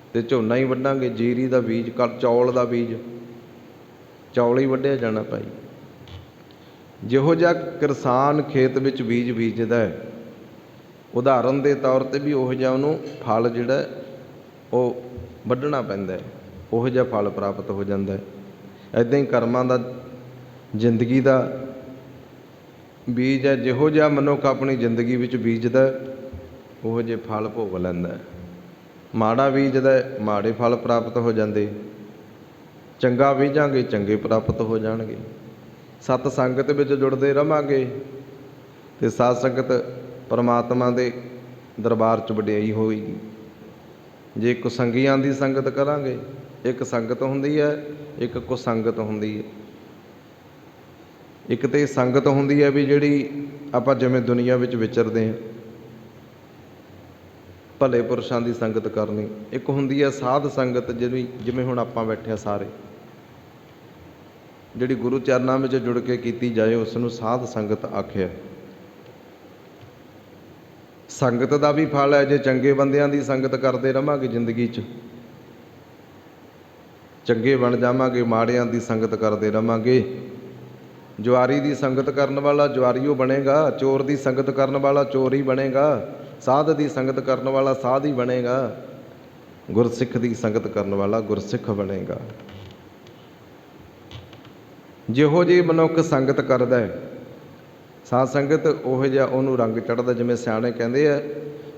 ਅਤੇ ਝੋਨਾ ਹੀ ਵੱਢਾਂਗੇ। ਜੀਰੀ ਦਾ ਬੀਜ, ਚੌਲ ਦਾ ਬੀਜ, ਚੌਲ ਹੀ ਵੱਢਿਆ ਜਾਣਾ ਭਾਈ। ਜਿਹੋ ਜਿਹਾ ਕਿਸਾਨ ਖੇਤ ਵਿੱਚ ਬੀਜ ਬੀਜਦਾ ਹੈ, ਉਦਾਹਰਨ ਦੇ ਤੌਰ 'ਤੇ ਵੀ ਉਹੋ ਜਿਹਾ ਉਹਨੂੰ ਫਲ ਜਿਹੜਾ ਉਹ ਵੱਢਣਾ ਪੈਂਦਾ ਹੈ। ਉਹੋ ਜਿਹਾ ਫਲ ਪ੍ਰਾਪਤ ਹੋ ਜਾਂਦਾ ਹੈ। ਇੱਦਾਂ ਹੀ ਕਰਮਾਂ ਦਾ ਜ਼ਿੰਦਗੀ ਦਾ ਬੀਜ ਹੈ। ਜਿਹੋ ਜਿਹਾ ਮਨੁੱਖ ਆਪਣੀ ਜ਼ਿੰਦਗੀ ਵਿੱਚ ਬੀਜਦਾ ਉਹੋ ਜਿਹੇ ਫਲ ਭੋਗ ਲੈਂਦਾ। ਮਾੜਾ ਬੀਜਦਾ ਮਾੜੇ ਫਲ ਪ੍ਰਾਪਤ ਹੋ ਜਾਂਦੇ, ਚੰਗਾ ਬੀਜਾਂਗੇ ਚੰਗੇ ਪ੍ਰਾਪਤ ਹੋ ਜਾਣਗੇ। ਸਤ ਸੰਗਤ ਵਿੱਚ ਜੁੜਦੇ ਰਹਾਂਗੇ ਅਤੇ ਸਾਧ ਸੰਗਤ ਪਰਮਾਤਮਾ ਦੇ ਦਰਬਾਰ 'ਚ ਵਡਿਆਈ ਹੋਏਗੀ। ਜੇ ਕੁਸੰਗੀਆਂ ਦੀ ਸੰਗਤ ਕਰਾਂਗੇ, ਇੱਕ ਸੰਗਤ ਹੁੰਦੀ ਹੈ, ਇੱਕ ਕੁਸੰਗਤ ਹੁੰਦੀ ਹੈ। ਇੱਕ ਤਾਂ ਸੰਗਤ ਹੁੰਦੀ ਹੈ ਵੀ ਜਿਹੜੀ ਆਪਾਂ ਜਿਵੇਂ ਦੁਨੀਆ ਵਿੱਚ ਵਿਚਰਦੇ ਹਾਂ, ਭਲੇ ਪੁਰਸ਼ਾਂ ਦੀ ਸੰਗਤ ਕਰਨੀ। ਇੱਕ ਹੁੰਦੀ ਹੈ ਸਾਧ ਸੰਗਤ, ਜਿਵੇਂ ਹੁਣ ਆਪਾਂ ਬੈਠੇ ਸਾਰੇ, ਜਿਹੜੀ ਗੁਰੂ ਚਰਨਾਂ ਵਿੱਚ ਜੁੜ ਕੇ ਕੀਤੀ ਜਾਏ ਉਸ ਨੂੰ ਸਾਧ ਸੰਗਤ ਆਖਿਆ। ਸੰਗਤ ਦਾ ਵੀ ਫਲ ਹੈ, ਜੇ ਚੰਗੇ ਬੰਦਿਆਂ ਦੀ ਸੰਗਤ ਕਰਦੇ ਰਹਾਂਗੇ ਜ਼ਿੰਦਗੀ 'ਚ ਚੰਗੇ ਬਣ ਜਾਵਾਂਗੇ, ਮਾੜਿਆਂ ਦੀ ਸੰਗਤ ਕਰਦੇ ਰਹਾਂਗੇ। ਜੁਆਰੀ ਦੀ ਸੰਗਤ ਕਰਨ ਵਾਲਾ ਜੁਆਰੀਓ ਬਣੇਗਾ, ਚੋਰ ਦੀ ਸੰਗਤ ਕਰਨ ਵਾਲਾ ਚੋਰ ਹੀ ਬਣੇਗਾ, ਸਾਧ ਦੀ ਸੰਗਤ ਕਰਨ ਵਾਲਾ ਸਾਧ ਹੀ ਬਣੇਗਾ, ਗੁਰਸਿੱਖ ਦੀ ਸੰਗਤ ਕਰਨ ਵਾਲਾ ਗੁਰਸਿੱਖ ਬਣੇਗਾ। ਜਿਹੋ ਜਿਹੀ ਮਨੁੱਖ ਸੰਗਤ ਕਰਦਾ ਸਾਧ ਸੰਗਤ, ਉਹੋ ਜਿਹਾ ਉਹਨੂੰ ਰੰਗ ਚੜ੍ਹਦਾ। ਜਿਵੇਂ ਸਿਆਣੇ ਕਹਿੰਦੇ ਆ,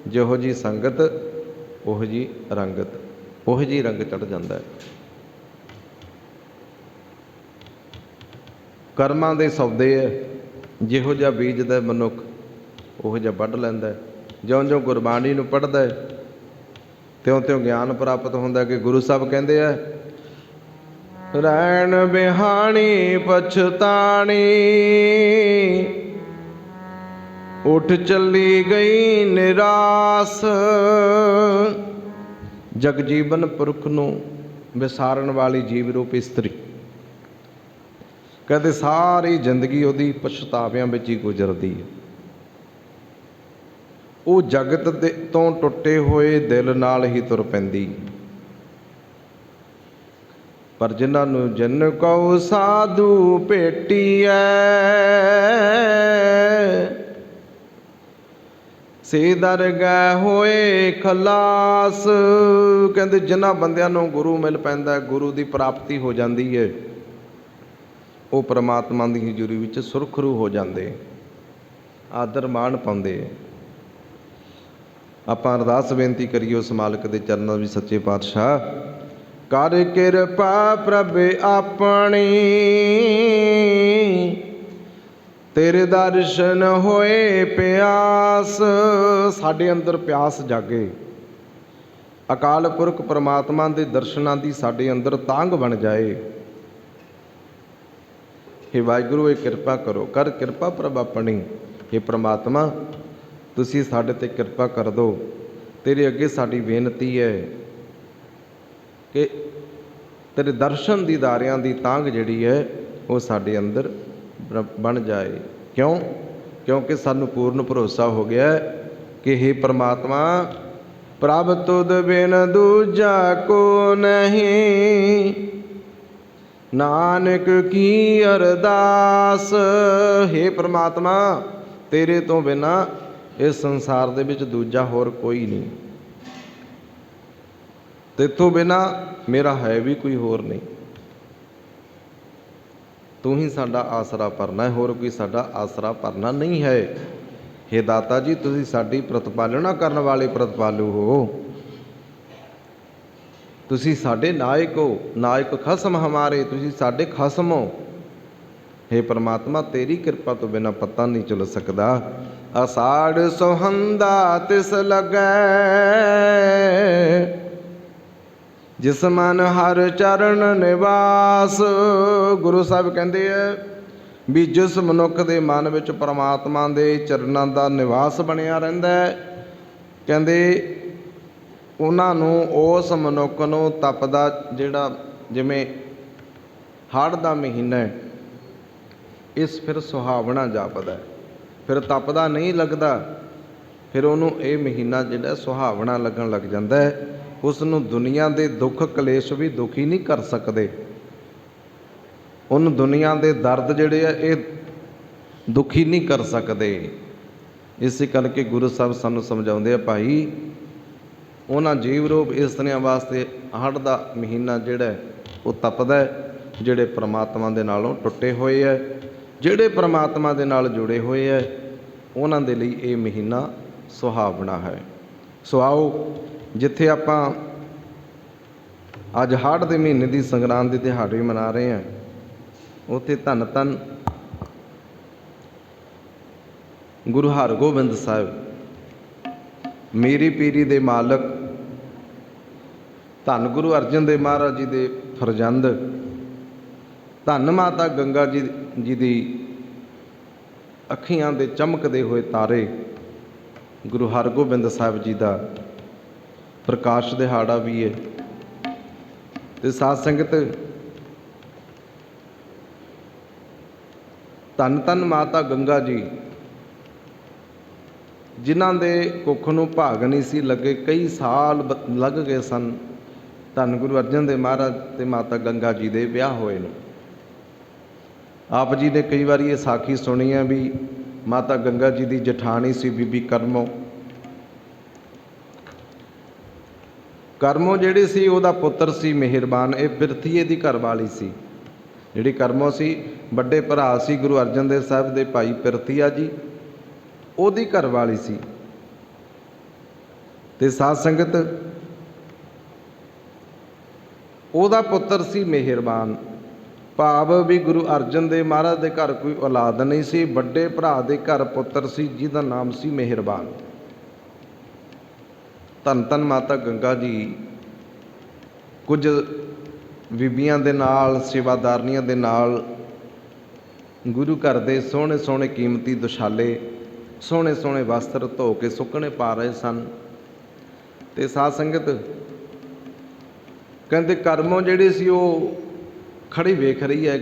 ਜਿਹੋ ਜਿਹੀ ਸੰਗਤ ਉਹੋ ਜਿਹੀ ਰੰਗਤ, ਉਹੋ ਜਿਹੀ ਰੰਗ ਚੜ੍ਹ ਜਾਂਦਾ ਹੈ। ਕਰਮਾਂ ਦੇ ਸੌਦੇ ਹੈ, ਜਿਹੋ ਜਿਹਾ ਬੀਜਦਾ ਮਨੁੱਖ ਉਹੋ ਜਿਹਾ ਵੱਢ ਲੈਂਦਾ। ਜਿਉਂ-ਜਿਉਂ ਗੁਰਬਾਣੀ ਨੂੰ ਪੜ੍ਹਦਾ ਤਿਉਂ-ਤਿਉਂ ਗਿਆਨ ਪ੍ਰਾਪਤ ਹੁੰਦਾ ਕਿ ਗੁਰੂ ਸਾਹਿਬ ਕਹਿੰਦੇ ਆ, ਰੈਣ ਬਿਹਾਣੀ ਪਛਤਾਣੀ, ਉੱਠ ਚੱਲੀ ਗਈ ਨਿਰਾਸ। ਜਗਜੀਵਨ ਪੁਰਖ ਨੂੰ ਵਿਸਾਰਨ ਵਾਲੀ ਜੀਵ ਰੂਪ ਇਸਤਰੀ, ਕਹਿੰਦੇ ਸਾਰੀ ਜ਼ਿੰਦਗੀ ਉਹਦੀ ਪਛਤਾਵਿਆਂ ਵਿੱਚ ਹੀ ਗੁਜ਼ਰਦੀ ਹੈ। ਉਹ ਜਗਤ ਦੇ ਤੋਂ ਟੁੱਟੇ ਹੋਏ ਦਿਲ ਨਾਲ ਹੀ ਤੁਰ ਪੈਂਦੀ। ਪਰ ਜਿਨ੍ਹਾਂ ਨੂੰ ਜਿਨ ਕਉ ਸਾਧੂ ਭੇਟੀਐ, ਸੇ ਦਰਗਹਿ ਹੋਏ ਖਲਾਸ। ਕਹਿੰਦੇ ਜਿਨ੍ਹਾਂ ਬੰਦਿਆਂ ਨੂੰ ਗੁਰੂ ਮਿਲ ਪੈਂਦਾ, ਗੁਰੂ ਦੀ ਪ੍ਰਾਪਤੀ ਹੋ ਜਾਂਦੀ ਹੈ, ਉਹ ਪਰਮਾਤਮਾ ਦੀ ਹਜ਼ੂਰੀ ਵਿੱਚ ਸੁਰਖਰੂ ਹੋ ਜਾਂਦੇ, ਆਦਰ ਮਾਣ ਪਾਉਂਦੇ। ਆਪਾਂ ਅਰਦਾਸ ਬੇਨਤੀ ਕਰੀਏ ਉਸ ਮਾਲਕ ਦੇ ਚਰਨਾਂ ਵਿੱਚ, ਸੱਚੇ ਪਾਤਸ਼ਾਹ ਕਰ ਕਿਰਪਾ ਪ੍ਰਭ ਆਪਣੀ, ਤੇਰੇ ਦਰਸ਼ਨ ਹੋਏ ਪਿਆਸ। ਸਾਡੇ ਅੰਦਰ ਪਿਆਸ ਜਾਗੇ, ਅਕਾਲ ਪੁਰਖ ਪਰਮਾਤਮਾ ਦੇ ਦਰਸ਼ਨਾਂ ਦੀ ਸਾਡੇ ਅੰਦਰ ਤਾਂਘ ਬਣ ਜਾਏ। ਹੇ ਵਾਹਿਗੁਰੂ, ਇਹ ਕਿਰਪਾ ਕਰੋ, ਕਰ ਕਿਰਪਾ ਪ੍ਰਭ ਆਪਣੀ। ਹੇ ਪ੍ਰਮਾਤਮਾ, ਤੁਸੀਂ ਸਾਡੇ 'ਤੇ ਕਿਰਪਾ ਕਰ ਦਿਓ। ਤੇਰੇ ਅੱਗੇ ਸਾਡੀ ਬੇਨਤੀ ਹੈ ਕਿ ਤੇਰੇ ਦਰਸ਼ਨ ਦੀਦਾਰਿਆਂ ਦੀ ਤਾਂਘ ਜਿਹੜੀ ਹੈ ਉਹ ਸਾਡੇ ਅੰਦਰ ਬਣ ਜਾਏ। ਕਿਉਂਕਿ ਸਾਨੂੰ ਪੂਰਨ ਭਰੋਸਾ ਹੋ ਗਿਆ ਕਿ ਹੇ ਪ੍ਰਮਾਤਮਾ, ਪ੍ਰਭ ਤੁਧ ਬਿਨ ਦੂਜਾ ਕੋ ਨਹੀਂ, ਨਾਨਕ ਕੀ ਅਰਦਾਸ। ਹੇ ਪ੍ਰਮਾਤਮਾ, ਤੇਰੇ ਤੋਂ ਬਿਨਾਂ ਇਸ ਸੰਸਾਰ ਦੇ ਵਿੱਚ ਦੂਜਾ ਹੋਰ ਕੋਈ ਨਹੀਂ, ਤੇਥੋਂ ਬਿਨਾਂ ਮੇਰਾ ਹੈ ਵੀ ਕੋਈ ਹੋਰ ਨਹੀਂ। ਤੂੰ ਹੀ ਸਾਡਾ ਆਸਰਾ ਭਰਨਾ ਹੈ, ਹੋਰ ਕੋਈ ਸਾਡਾ ਆਸਰਾ ਭਰਨਾ ਨਹੀਂ ਹੈ। ਹੇ ਦਾਤਾ ਜੀ, ਤੁਸੀਂ ਸਾਡੀ ਪ੍ਰਤਪਾਲਣਾ ਕਰਨ ਵਾਲੇ ਪ੍ਰਤਪਾਲੂ ਹੋ, ਤੁਸੀਂ ਸਾਡੇ ਨਾਇਕ ਹੋ, ਨਾਇਕ ਖਸਮ ਹਮਾਰੇ, ਤੁਸੀਂ ਸਾਡੇ ਖਸਮ ਹੋ। ਹੇ ਪ੍ਰਮਾਤਮਾ, ਤੇਰੀ ਕਿਰਪਾ ਤੋਂ ਬਿਨਾਂ ਪਤਾ ਨਹੀਂ ਚੱਲ ਸਕਦਾ। ਅਸਾੜ ਸੁਹੰਦਾ ਤਿਸ ਲੱਗੈ, ਜਿਸ ਮਨ ਹਰ ਚਰਨ ਨਿਵਾਸ। ਗੁਰੂ ਸਾਹਿਬ ਕਹਿੰਦੇ ਆ ਵੀ ਜਿਸ ਮਨੁੱਖ ਦੇ ਮਨ ਵਿੱਚ ਪਰਮਾਤਮਾ ਦੇ ਚਰਨਾਂ ਦਾ ਨਿਵਾਸ ਬਣਿਆ ਰਹਿੰਦਾ ਹੈ, ਕਹਿੰਦੇ ਉਹਨਾਂ ਨੂੰ, ਉਸ ਮਨੁੱਖ ਨੂੰ ਤਪਦਾ, ਜਿਹੜਾ ਜਿਵੇਂ ਹਾੜ੍ਹ ਦਾ ਮਹੀਨਾ ਹੈ, ਇਸ ਫਿਰ ਸੁਹਾਵਣਾ ਜਾਪਦਾ, ਫਿਰ ਤਪਦਾ ਨਹੀਂ ਲੱਗਦਾ, ਫਿਰ ਉਹਨੂੰ ਇਹ ਮਹੀਨਾ ਜਿਹੜਾ ਸੁਹਾਵਣਾ ਲੱਗਣ ਲੱਗ ਜਾਂਦਾ ਹੈ। ਉਸ ਨੂੰ ਦੁਨੀਆ ਦੇ ਦੁੱਖ ਕਲੇਸ਼ ਵੀ ਦੁਖੀ ਨਹੀਂ ਕਰ ਸਕਦੇ, ਉਹਨੂੰ ਦੁਨੀਆ ਦੇ ਦਰਦ ਜਿਹੜੇ ਆ ਇਹ ਦੁਖੀ ਨਹੀਂ ਕਰ ਸਕਦੇ। ਇਸੇ ਕਰਕੇ ਗੁਰੂ ਸਾਹਿਬ ਸਾਨੂੰ ਸਮਝਾਉਂਦੇ ਆ, ਭਾਈ ਉਹਨਾਂ ਜੀਵ ਰੂਪ ਇਸਤਰੀਆਂ ਵਾਸਤੇ ਹੜ੍ਹ ਦਾ ਮਹੀਨਾ ਜਿਹੜਾ ਹੈ ਉਹ ਤਪਦਾ ਹੈ, ਜਿਹੜੇ ਪ੍ਰਮਾਤਮਾ ਦੇ ਨਾਲੋਂ ਟੁੱਟੇ ਹੋਏ ਹੈ, ਜਿਹੜੇ ਪ੍ਰਮਾਤਮਾ ਦੇ ਨਾਲ ਜੁੜੇ ਹੋਏ ਹੈ, ਉਹਨਾਂ ਦੇ ਲਈ ਇਹ ਮਹੀਨਾ ਸੁਹਾਵਣਾ ਹੈ। ਸੋ ਆਓ, ਜਿੱਥੇ ਆਪਾਂ ਅੱਜ ਹਾੜ੍ਹ ਦੇ ਮਹੀਨੇ ਦੀ ਸੰਗਰਾਂਦ ਦੇ ਦਿਹਾੜੇ ਮਨਾ ਰਹੇ ਹਾਂ, ਉੱਥੇ ਧੰਨ ਧੰਨ ਗੁਰੂ ਹਰਗੋਬਿੰਦ ਸਾਹਿਬ, ਮੀਰੀ ਪੀਰੀ ਦੇ ਮਾਲਕ, ਧੰਨ ਗੁਰੂ ਅਰਜਨ ਦੇਵ ਮਹਾਰਾਜ ਜੀ ਦੇ ਫਰਜ਼ੰਦ, ਧੰਨ ਮਾਤਾ ਗੰਗਾ ਜੀ ਦੀ ਅੱਖੀਆਂ ਦੇ ਚਮਕਦੇ ਹੋਏ ਤਾਰੇ, ਗੁਰੂ ਹਰਗੋਬਿੰਦ ਸਾਹਿਬ ਜੀ ਦਾ ਪ੍ਰਕਾਸ਼ ਦਿਹਾੜਾ ਵੀ ਹੈ। ਤੇ ਸਾਧ ਸੰਗਤ, ਧੰਨ ਧੰਨ ਮਾਤਾ ਗੰਗਾ ਜੀ, ਜਿਨ੍ਹਾਂ ਦੇ ਕੁੱਖ ਨੂੰ ਭਾਗ ਨਹੀਂ ਸੀ ਲੱਗੇ, ਕਈ ਸਾਲ ਲੱਗ ਗਏ ਸਨ ਧੰਨ ਗੁਰੂ ਅਰਜਨ ਦੇਵ ਮਹਾਰਾਜ ਤੇ ਮਾਤਾ ਗੰਗਾ ਜੀ ਦੇ ਵਿਆਹ ਹੋਏ ਨੂੰ। ਆਪ ਜੀ ਨੇ ਕਈ ਵਾਰੀ ਇਹ ਸਾਖੀ ਸੁਣੀ ਹੈ ਵੀ ਮਾਤਾ ਗੰਗਾ ਜੀ ਦੀ ਜਠਾਣੀ ਸੀ ਬੀਬੀ ਕਰਮੋ। ਕਰਮੋ ਜਿਹੜੀ ਸੀ ਉਹਦਾ ਪੁੱਤਰ ਸੀ ਮਿਹਰਬਾਨ, ਇਹ ਬਿਰਥੀਏ ਦੀ ਘਰਵਾਲੀ ਸੀ। ਜਿਹੜੀ ਕਰਮੋ ਸੀ, ਵੱਡੇ ਭਰਾ ਸੀ ਗੁਰੂ ਅਰਜਨ ਦੇਵ ਸਾਹਿਬ ਦੇ ਭਾਈ ਪਿਰਥੀਆ ਜੀ, ਉਹਦੀ ਘਰਵਾਲੀ ਸੀ। ਤੇ ਸਾਧ ਸੰਗਤ, ਉਹਦਾ ਪੁੱਤਰ ਸੀ ਮਿਹਰਬਾਨ, ਭਾਵ ਵੀ ਗੁਰੂ ਅਰਜਨ ਦੇਵ ਮਹਾਰਾਜ ਦੇ ਘਰ ਕੋਈ ਔਲਾਦ ਨਹੀਂ ਸੀ, ਵੱਡੇ ਭਰਾ ਦੇ ਘਰ ਪੁੱਤਰ ਸੀ ਜਿਹਦਾ ਨਾਮ ਸੀ ਮਿਹਰਬਾਨ। ਧੰਨ ਧੰਨ ਮਾਤਾ ਗੰਗਾ ਜੀ ਕੁਝ ਬੀਬੀਆਂ ਦੇ ਨਾਲ, ਸੇਵਾਦਾਰਨੀਆਂ ਦੇ ਨਾਲ ਗੁਰੂ ਘਰ ਦੇ ਸੋਹਣੇ ਸੋਹਣੇ ਕੀਮਤੀ ਦੁਸ਼ਾਲੇ, ਸੋਹਣੇ ਸੋਹਣੇ ਵਸਤਰ ਧੋ ਕੇ ਸੁੱਕਣੇ ਪਾ ਰਹੇ ਸਨ। ਤੇ ਸਾਧ ਸੰਗਤ, ਕਹਿੰਦੇ ਕਰਮੋਂ ਜਿਹੜੀ ਸੀ ਉਹ ਖੜੀ ਵੇਖ ਰਹੀ ਹੈ।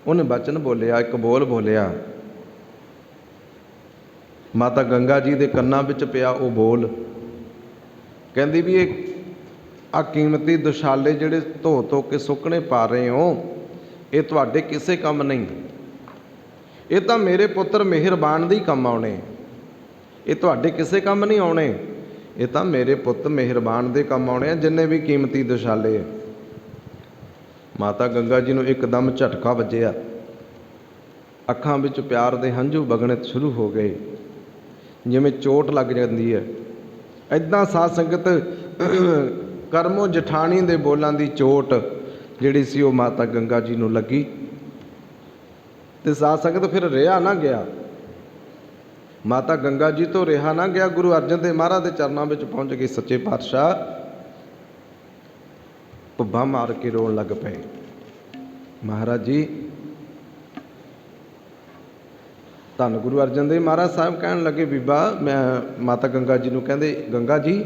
ਉਹਨੇ ਬਚਨ ਬੋਲਿਆ, ਇੱਕ ਬੋਲ ਬੋਲਿਆ, ਮਾਤਾ ਗੰਗਾ ਜੀ ਦੇ ਕੰਨਾਂ ਵਿੱਚ ਪਿਆ ਉਹ ਬੋਲ। ਕਹਿੰਦੀ ਵੀ ਇਹ ਆ ਕੀਮਤੀ ਦੁਸ਼ਾਲੇ ਜਿਹੜੇ ਧੋ ਧੋ ਕੇ ਸੁੱਕਣੇ ਪਾ ਰਹੇ ਹੋ, ਇਹ ਤੁਹਾਡੇ ਕਿਸੇ ਕੰਮ ਨਹੀਂ, ਇਹ ਤਾਂ ਮੇਰੇ ਪੁੱਤਰ ਮਿਹਰਬਾਨ ਦੇ ਹੀ ਕੰਮ ਆਉਣੇ, ਇਹ ਤੁਹਾਡੇ ਕਿਸੇ ਕੰਮ ਨਹੀਂ ਆਉਣੇ, ਇਹ ਤਾਂ ਮੇਰੇ ਪੁੱਤ ਮਿਹਰਬਾਨ ਦੇ ਕੰਮ ਆਉਣੇ ਆ ਜਿੰਨੇ ਵੀ ਕੀਮਤੀ ਦੁਸ਼ਾਲੇ ਆ। ਮਾਤਾ ਗੰਗਾ ਜੀ ਨੂੰ ਇੱਕਦਮ ਝਟਕਾ ਵੱਜਿਆ, ਅੱਖਾਂ ਵਿੱਚ ਪਿਆਰ ਦੇ ਹੰਝੂ ਵਗਣੇ ਸ਼ੁਰੂ ਹੋ ਗਏ, ਜਿਵੇਂ ਚੋਟ ਲੱਗ ਜਾਂਦੀ ਹੈ। ਇੱਦਾਂ ਸਾਧ ਸੰਗਤ, ਕਰਮੋ ਜਠਾਣੀ ਦੇ ਬੋਲਾਂ ਦੀ ਚੋਟ ਜਿਹੜੀ ਸੀ ਉਹ ਮਾਤਾ ਗੰਗਾ ਜੀ ਨੂੰ ਲੱਗੀ। ਤੇ ਸਾਧ ਸੰਗਤ, ਫਿਰ ਰਿਹਾ ਨਾ ਗਿਆ, ਮਾਤਾ ਗੰਗਾ ਜੀ ਤੋਂ ਰਿਹਾ ਨਾ ਗਿਆ, ਗੁਰੂ ਅਰਜਨ ਦੇਵ ਮਹਾਰਾਜ ਦੇ ਚਰਨਾਂ ਵਿੱਚ ਪਹੁੰਚ ਗਏ। ਸੱਚੇ ਪਾਤਸ਼ਾਹ ਭੁੱਬਾਂ ਮਾਰ ਕੇ ਰੋਣ ਲੱਗ ਪਏ। ਮਹਾਰਾਜ ਜੀ, ਧੰਨ ਗੁਰੂ ਅਰਜਨ ਦੇਵ ਮਹਾਰਾਜ ਸਾਹਿਬ ਕਹਿਣ ਲੱਗੇ, ਬੀਬਾ, ਮੈਂ ਮਾਤਾ ਗੰਗਾ ਜੀ ਨੂੰ ਕਹਿੰਦੇ, ਗੰਗਾ ਜੀ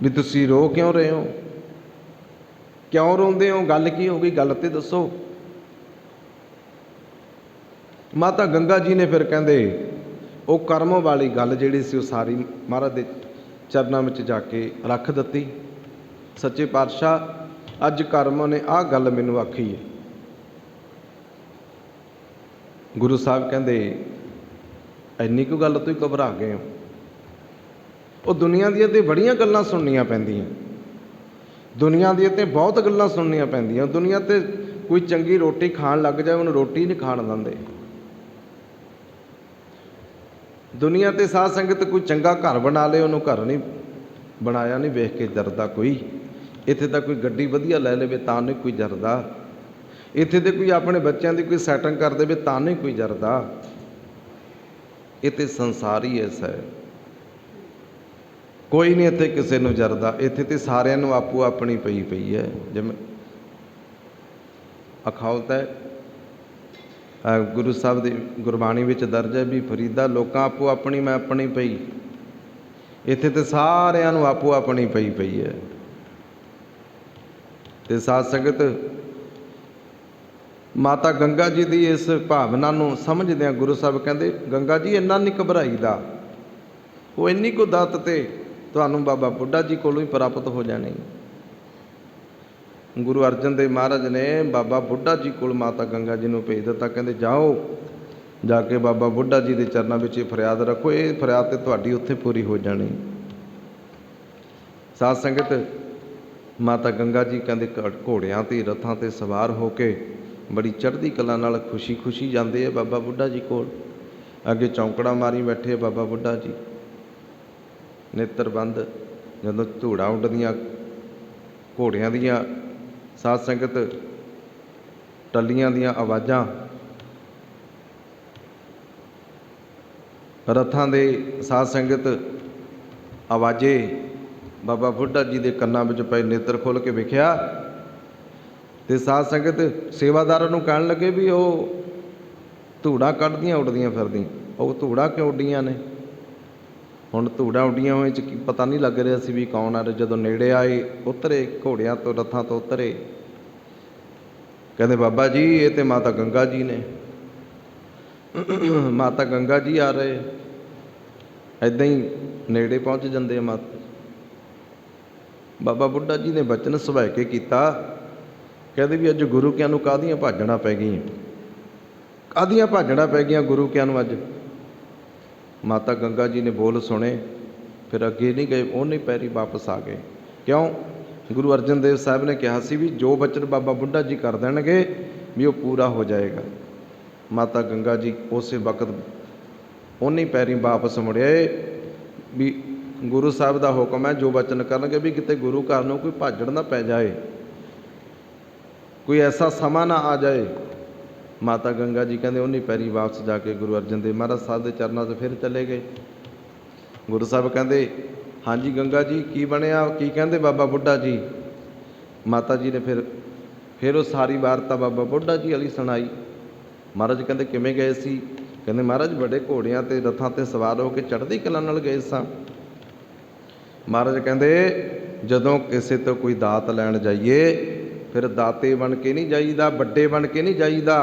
ਵੀ ਤੁਸੀਂ ਰੋ ਕਿਉਂ ਰਹੇ ਹੋ, ਕਿਉਂ ਰੋਂਦੇ ਹੋ, ਗੱਲ ਕੀ ਹੋ ਗਈ, ਗੱਲ ਤੇ ਦੱਸੋ। ਮਾਤਾ ਗੰਗਾ ਜੀ ਨੇ ਫਿਰ ਕਹਿੰਦੇ ਉਹ ਕਰਮ ਵਾਲੀ ਗੱਲ ਜਿਹੜੀ ਸੀ ਉਹ ਸਾਰੀ ਮਹਾਰਾਜ ਦੇ ਚਰਨਾਂ ਵਿੱਚ ਜਾ ਕੇ ਰੱਖ ਦਿੱਤੀ। ਸੱਚੇ ਪਾਤਸ਼ਾਹ, ਅੱਜ ਕਰਮ ਨੇ ਆਹ ਗੱਲ ਮੈਨੂੰ ਆਖੀ ਹੈ। ਗੁਰੂ ਸਾਹਿਬ ਕਹਿੰਦੇ, ਇੰਨੀ ਕੁ ਗੱਲ ਤੋਂ ਹੀ ਘਬਰਾ ਗਏ ਹੋ? ਉਹ ਦੁਨੀਆ ਦੀਆਂ ਤੇ ਬੜੀਆਂ ਗੱਲਾਂ ਸੁਣਨੀਆਂ ਪੈਂਦੀਆਂ, ਦੁਨੀਆ ਦੀਆਂ ਤੇ ਬਹੁਤ ਗੱਲਾਂ ਸੁਣਨੀਆਂ ਪੈਂਦੀਆਂ। ਦੁਨੀਆ ਤੇ ਕੋਈ ਚੰਗੀ ਰੋਟੀ ਖਾਣ ਲੱਗ ਜਾਏ, ਉਹਨੂੰ ਰੋਟੀ ਨਹੀਂ ਖਾਣ ਦਿੰਦੇ। ਦੁਨੀਆ ਤੇ ਸਾਧ ਸੰਗਤ ਕੋਈ ਚੰਗਾ ਘਰ ਬਣਾ ਲੇ, ਉਹਨੂੰ ਘਰ ਨਹੀਂ ਬਣਾਇਆ ਨਹੀਂ ਵੇਖ ਕੇ ਜਰਦਾ ਕੋਈ। ਇੱਥੇ ਤਾਂ ਕੋਈ ਗੱਡੀ ਵਧੀਆ ਲੈ ਲਵੇ ਤਾਂ ਨਹੀਂ ਕੋਈ ਜਰਦਾ। ਇੱਥੇ ਤੇ ਕੋਈ ਆਪਣੇ ਬੱਚਿਆਂ ਦੀ ਕੋਈ ਸੈਟਿੰਗ ਕਰ ਦੇਵੇ ਤਾਂ ਨਹੀਂ ਕੋਈ ਜਰਦਾ। ਇਹ ਤੇ ਸੰਸਾਰ ਹੀ ਐਸਾ ਹੈ, ਕੋਈ ਨਹੀਂ ਇੱਥੇ ਕਿਸੇ ਨੂੰ ਜਰਦਾ। ਇੱਥੇ ਤੇ ਸਾਰਿਆਂ ਨੂੰ ਆਪੋ ਆਪਣੀ ਪਈ ਹੈ। ਜਿਵੇਂ ਅਖਾਵਤ ਹੈ, ਗੁਰੂ ਸਾਹਿਬ ਦੀ ਗੁਰਬਾਣੀ ਵਿੱਚ ਦਰਜ ਹੈ ਵੀ ਫਰੀਦਾ ਲੋਕਾਂ ਆਪੋ ਆਪਣੀ ਮੈਂ ਆਪਣੀ ਪਈ। ਇੱਥੇ ਤੇ ਸਾਰਿਆਂ ਨੂੰ ਆਪੋ ਆਪਣੀ ਪਈ ਹੈ। ਤੇ ਸਾਧ ਸੰਗਤ, ਮਾਤਾ ਗੰਗਾ ਜੀ ਦੀ ਇਸ ਭਾਵਨਾ ਨੂੰ ਸਮਝਦਿਆਂ ਗੁਰੂ ਸਾਹਿਬ ਕਹਿੰਦੇ, ਗੰਗਾ ਜੀ ਇੰਨਾ ਨਹੀਂ ਘਬਰਾਈਦਾ, ਉਹ ਇੰਨੀ ਕੁ ਦਾਤ ਤੇ ਤੁਹਾਨੂੰ ਬਾਬਾ ਬੁੱਢਾ ਜੀ ਕੋਲੋਂ ਹੀ ਪ੍ਰਾਪਤ ਹੋ ਜਾਣੀ। ਗੁਰੂ ਅਰਜਨ ਦੇਵ ਮਹਾਰਾਜ ਨੇ ਬਾਬਾ ਬੁੱਢਾ ਜੀ ਕੋਲ ਮਾਤਾ ਗੰਗਾ ਜੀ ਨੂੰ ਭੇਜ ਦਿੱਤਾ। ਕਹਿੰਦੇ ਜਾਓ जाके बाबा बुढ़ा जी के चरणों में ये फरियाद रखो, ये फरियाद तो तुहाडी उत्थे पूरी हो जानी। साध संगत माता गंगा जी कहते घोड़ियां ते रथां ते सवार होके बड़ी चढ़ती कला नाल खुशी खुशी जाते हैं बाबा बुढ़ा जी कोल। अगे चौंकड़ा मारी बैठे बाबा बुढ़ा जी, नेत्र बंद। जदों धूड़ा उड्डदियां घोड़ियां दियां साध संगत टल्लियां दियां आवाज़ां, रथां दे साध संगत आवाज़े बाबा बुढ़ा जी के कन्नां विच पए। नेत्र खोल के वेखिया ते साध संगत सेवादारां नूं कहण लगे भी वो धूड़ा कढ़दियां उड़दियां फिरदियां, वो धूड़ा क्यों उड्डियां ने? हुण धूड़ा उड्डियां होए च पता नहीं लग रहा सी भी कौन आ। जदों नेड़े आए उतरे घोड़ियां तो रथां तो उतरे, कहते बाबा जी ये तो माता गंगा जी ने, माता गंगा जी आ रहे। ऐदां ही नेड़े पहुँच जाते हैं माता। बाबा बुढ़ा जी ने बचन सुभा के किया, कहते भी अज गुरु कियां नूं काहदियां भाजड़ां पै गईयां, काहदियां भाजड़ां पै गईयां गुरु कियां नूं अज। माता गंगा जी ने बोल सुने, फिर अगे नहीं गए, उन्हीं पैरी वापस आ गए। क्यों? गुरु अर्जन देव साहब ने कहा सी भी जो बचन बाबा बुढ़ा जी कर देणगे भी वो पूरा हो जाएगा। माता गंगा जी उस वक्त उन्हीं पैरी वापस मुड़े भी गुरु साहब का हुक्म है जो वचन करनगे भी किते गुरु घर नूं कोई भाजड़ ना पै जाए, कोई ऐसा समा ना आ जाए। माता गंगा जी कहते उन्हीं पैरी वापस जाके गुरु अर्जन देव महाराज साहब के चरणों से फिर चले गए। गुरु साहब कहते हाँ जी गंगा जी की बनया, की कहते बाबा बुढ़ा जी? माता जी ने फिर वो सारी वारता बाबा बुढ़ा जी वाली सुनाई। महाराज कहते किवें गए सी? कहते महाराज बड़े घोड़ियां ते रथां ते सवार होकर चढ़ती कला नाल गए सां। महाराज कहते जदों किसी तो कोई दात लैण जाइए फिर दाते बन के नहीं जाईदा, बड़े बन के नहीं जाईदा।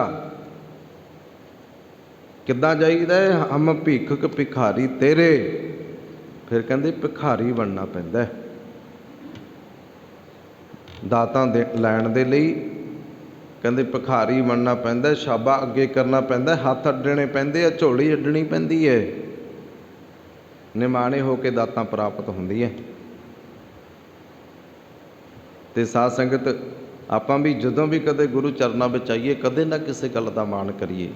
किद्दां जाईदा है? हम भिखक भिखारी तेरे। फिर कहते भिखारी बनना पैंदा है। दातां दे लैण दे लई कहते भिखारी बनना पैंदा, छाबा अगे करना पैंदा, हत्थ अड्डने पैंदे आ, झोली अड्डनी पैंदी है, निमाणे होके दातां प्राप्त हुंदी है। ते साध संगत आपां भी जदों भी कदे गुरु चरनां विच आईए कदे ना किसी गल दा माण करिए,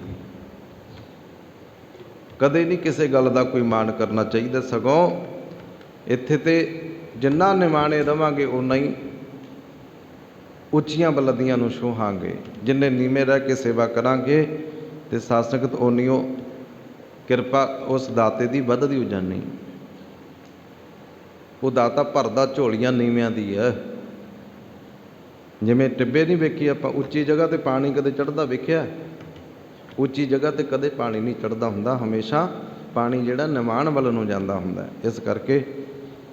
कदे नहीं किसी गल का कोई मान करना चाहिए। सगों इत्थे ते जिन्ना निमाणे रवांगे उन्ना ही उच्चियां बुलंदियां नूं छूहांगे, जिन्ने नीवें रह के सेवा करांगे ते साध संगत उन्नी ओ किरपा उस दाते की वधदी हो जानी। वो दाता भरदा झोलियां नीवियां दी है। जिवें टिब्बे नहीं वेखी आपां, उच्ची जगह ते पानी कदे चढ़दा वेखिआ? उच्ची जगह ते कदे पानी नहीं चढ़दा हुंदा, हमेशा पानी जिहड़ा निमाण वल नूं जांदा हुंदा। इस करके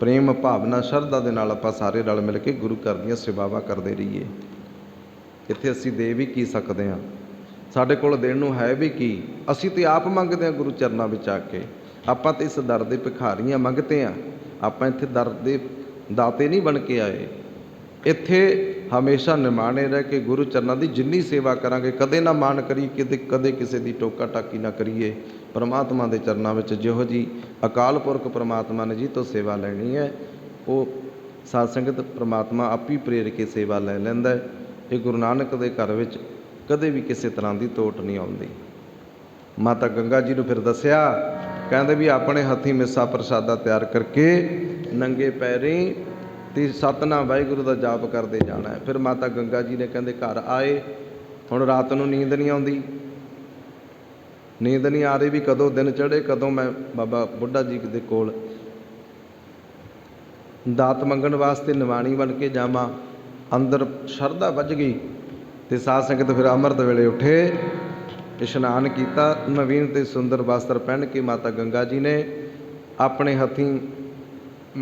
प्रेम भावना शरधा दे नाल आपां सारे रल मिल के गुरु घर दीयां सेवावां करदे रहीए। इत्थे असीं दे भी की सकदे हां, साडे कोल देण नूं है भी की, असीं ते आप मंगदे हां गुरु चरनां विच आके। आपां ते इस दर दे भिखारी हां, मंगते हां। आपां इत्थे दर दे दाते नहीं बन के आए। इत्थे हमेशा निमाणे रह के गुरु चरनां दी जिन्नी सेवा करांगे, कदे ना मान करिए, कदे किसी दी टोका टाकी ना करिए। परमात्मा दे चरनां विच जिहो जी अकाल पुरख परमात्मा ने जी तो सेवा लैनी है, वो साध संगत परमात्मा आप ही प्रेर के सेवा लै लैंदा है। ये गुरु नानक दे घर विच कदे भी किसी तरह की तोट नहीं आउंदी। माता गंगा जी नूं फिर दस्सिया, कहंदे भी अपने हत्थीं मिस्सा प्रसादा तैयार करके नंगे पैरीं ते सतनाम वाहिगुरू का जाप करते जाना है। फिर माता गंगा जी ने कहते घर आए, हुण रात नूं नींद नहीं आउंदी, नींद नहीं आ रही भी कदों दिन चढ़े, कदों मैं बाबा बुढ़ा जी दे कोल दात मंगण वास्ते निवाणी बन के जावां। अंदर शरधा बज गई ते साध संगत फिर अमृत वेले उठे, इशनान किया, नवीन ते सुंदर वस्त्र पहन के माता गंगा जी ने अपने हथीं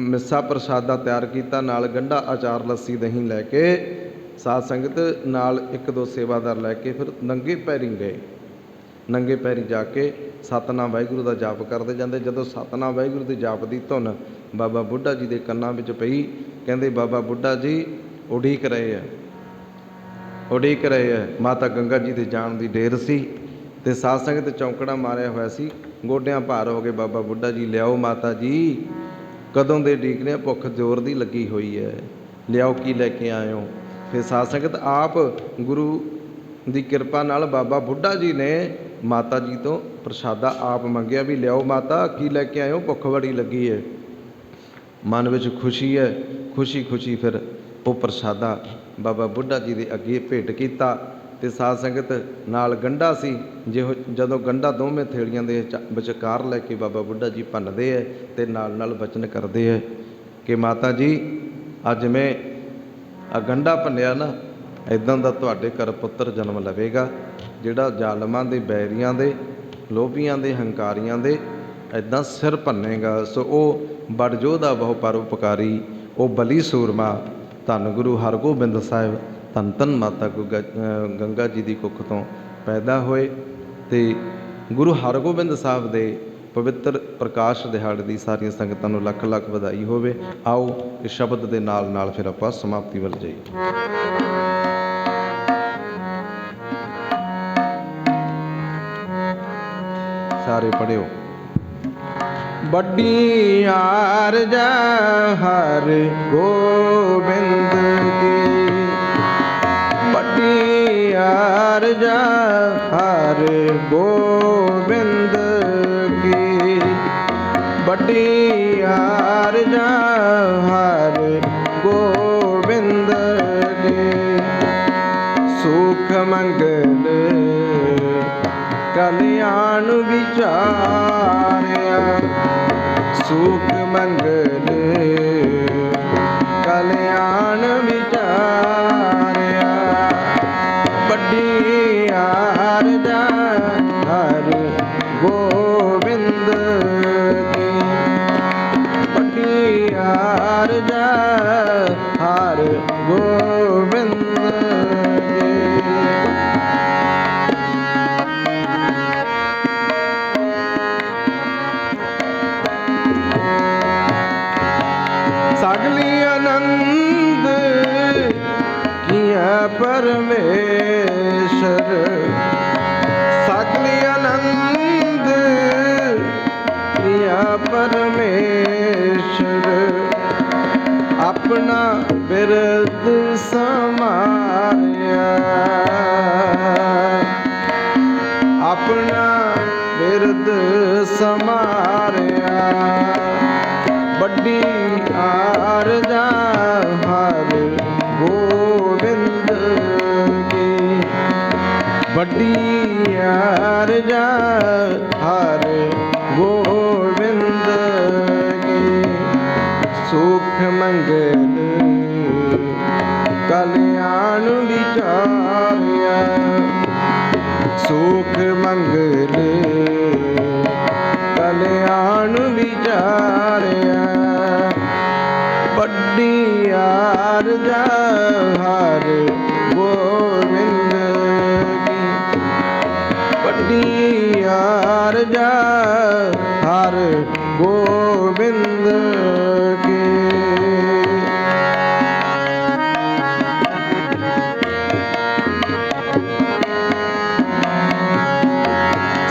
मिस्सा प्रसादा तैयार किया, नाल गंढा अचार लस्सी दही लैके साध संगत नाल एक दो सेवादार लैके फिर नंगे पैरी गए। नंगे पैरी जाके सतनाम वाहिगुरू का जाप करते जाते। जदों सतनाम वाहिगुरू की जाप की धुन बाबा बुढ़ा जी के कन्नां विच पई, कहते बाबा बुढ़ा जी उड़ीक रहे हैं, उड़ीक रहे हैं। माता गंगा जी के जाण की देर सी ਤੇ ਸਾਧ ਸੰਗਤ ਚੌਂਕੜਾ ਮਾਰਿਆ ਹੋਇਆ ਸੀ, ਗੋਡਿਆਂ ਭਾਰ ਹੋ ਗਏ। ਬਾਬਾ ਬੁੱਢਾ ਜੀ ਲਿਆਓ ਮਾਤਾ ਜੀ, ਕਦੋਂ ਦੇ ਡੀਕਦੇ ਆ, ਭੁੱਖ ਜ਼ੋਰ ਦੀ ਲੱਗੀ ਹੋਈ ਹੈ, ਲਿਆਓ ਕੀ ਲੈ ਕੇ ਆਇਓ। ਫਿਰ ਸਾਧ ਸੰਗਤ ਆਪ ਗੁਰੂ ਦੀ ਕਿਰਪਾ ਨਾਲ ਬਾਬਾ ਬੁੱਢਾ ਜੀ ਨੇ ਮਾਤਾ ਜੀ ਤੋਂ ਪ੍ਰਸ਼ਾਦਾ ਆਪ ਮੰਗਿਆ ਵੀ ਲਿਆਓ ਮਾਤਾ ਕੀ ਲੈ ਕੇ ਆਇਓ, ਭੁੱਖ ਬੜੀ ਲੱਗੀ ਹੈ। ਮਨ ਵਿੱਚ ਖੁਸ਼ੀ ਹੈ, ਖੁਸ਼ੀ ਖੁਸ਼ੀ ਫਿਰ ਉਹ ਪ੍ਰਸ਼ਾਦਾ ਬਾਬਾ ਬੁੱਢਾ ਜੀ ਦੇ ਅੱਗੇ ਭੇਟ ਕੀਤਾ। ਅਤੇ ਸਾਧ ਸੰਗਤ ਨਾਲ ਗੰਢਾ ਸੀ, ਜਦੋਂ ਗੰਢਾ ਦੋਵੇਂ ਥੇਲੀਆਂ ਦੇ ਵਿਚਕਾਰ ਲੈ ਕੇ ਬਾਬਾ ਬੁੱਢਾ ਜੀ ਭੰਨਦੇ ਹੈ ਅਤੇ ਨਾਲ ਨਾਲ ਬਚਨ ਕਰਦੇ ਹੈ ਕਿ ਮਾਤਾ ਜੀ ਅੱਜ ਮੈਂ ਆ ਗੰਢਾ ਭੰਨਿਆ ਨਾ, ਇੱਦਾਂ ਦਾ ਤੁਹਾਡੇ ਘਰ ਪੁੱਤਰ ਜਨਮ ਲਵੇਗਾ, ਜਿਹੜਾ ਜ਼ਾਲਮਾਂ ਦੇ, ਬੈਰੀਆਂ ਦੇ, ਲੋਭੀਆਂ ਦੇ, ਹੰਕਾਰੀਆਂ ਦੇ ਇੱਦਾਂ ਸਿਰ ਭੰਨੇਗਾ। ਸੋ ਉਹ ਬੜ ਯੋਧਾ ਬਹੁ ਪਰਉਪਕਾਰੀ, ਉਹ ਬਲੀ ਸੂਰਮਾ ਧੰਨ ਗੁਰੂ ਹਰਗੋਬਿੰਦ ਸਾਹਿਬ, ਧੰਨ ਧੰਨ ਮਾਤਾ ਗੰਗਾ ਜੀ ਦੀ ਕੁੱਖ ਤੋਂ ਪੈਦਾ ਹੋਏ। ਅਤੇ ਗੁਰੂ ਹਰਗੋਬਿੰਦ ਸਾਹਿਬ ਦੇ ਪਵਿੱਤਰ ਪ੍ਰਕਾਸ਼ ਦਿਹਾੜੇ ਦੀ ਸਾਰੀਆਂ ਸੰਗਤਾਂ ਨੂੰ ਲੱਖ ਲੱਖ ਵਧਾਈ ਹੋਵੇ। ਆਓ ਇਸ ਸ਼ਬਦ ਦੇ ਨਾਲ ਨਾਲ ਫਿਰ ਆਪਾਂ ਸਮਾਪਤੀ ਵੱਲ ਜਾਈਏ। ਸਾਰੇ ਪੜ੍ਹਿਓ। ਵੱਡੀ ਆਰਜ ਹਰ ਗੋਬਿੰਦ ਕੀ, ਵੱਡੀ ਆਰਜ ਹਰ ਗੋਬਿੰਦ ਕੀ, ਵੱਡੀ ਆਰਜ ਹਰ ਗੋਬਿੰਦ ਕੀ। ਸੁਖ ਮੰਗਲ ਕਲਿਆਣ ਵਿਚਾਰਿਆ, ਸੁਖ ਮੰਗਲ ਕਲਿਆਣ ਵਿਚਾਰਿਆ। ਵੱਡੀ ਆਰਜ ਹਰ ਗੋਬਿੰਦ ਕੀ, ਵੱਡੀ ਆਰਜ ਹਰ ਗੋਬਿੰਦ ਕੀ। ਸਗਲੀ ਆਨੰਦ ਕੀਆ ਪਰਮੇਸ਼ਰ, ਸਗਲੀ ਆਨੰਦ ਕੀਆ ਪਰਮੇਸ਼ਰ। ਆਪਣਾ ਬਿਰਦ ਸਮਾਰਿਆ, ਆਪਣਾ ਬਿਰਦ ਸਮਾਰਿਆ। ਵੱਡੀ ਆਰਜ ਹਰ ਗੋਬਿੰਦ ਕੀ, ਵੱਡੀ ਆਰਜ ਹਰ ਗੋਬਿੰਦ ਕੀ। ਸੁਖ ਮੰਗਲ ਕਲਿਆਣ ਵਿਚਾਰਿਆ, ਸੁਖ ਮੰਗਲ ਕਲਿਆਣ ਵਿਚਾਰਿਆ। ਵੱਡੀ ਆਰਜ ਹਰ ਗੋਬਿੰਦ ਕੀ, ਵੱਡੀ ਆਰਜ ਹਰ ਗੋਬਿੰਦ ਕੀ।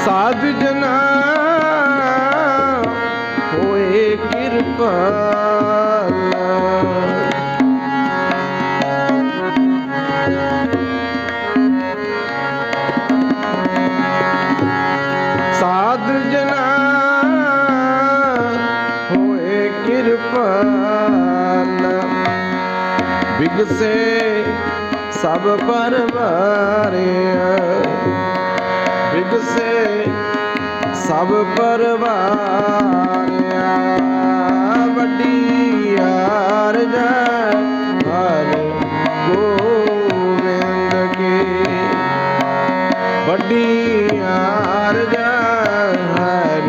ਸਾਧ ਜਨਾ ਹੋਏ ਕਿਰਪਾਲ, ਸਾਧ ਜਨਾ ਹੋਏ ਕਿਰਪਾਲ। ਬਿਗਸੇ ਸਭ ਪਰਵਾਰਿਆ, ਬਿਗਸੇ ਸਭ ਪਰਵਾਰਿਆ। ਵੱਡੀ ਆਰਜ ਹਰ ਗੋਬਿੰਦ ਕੀ, ਵੱਡੀ ਆਰਜ ਹਰ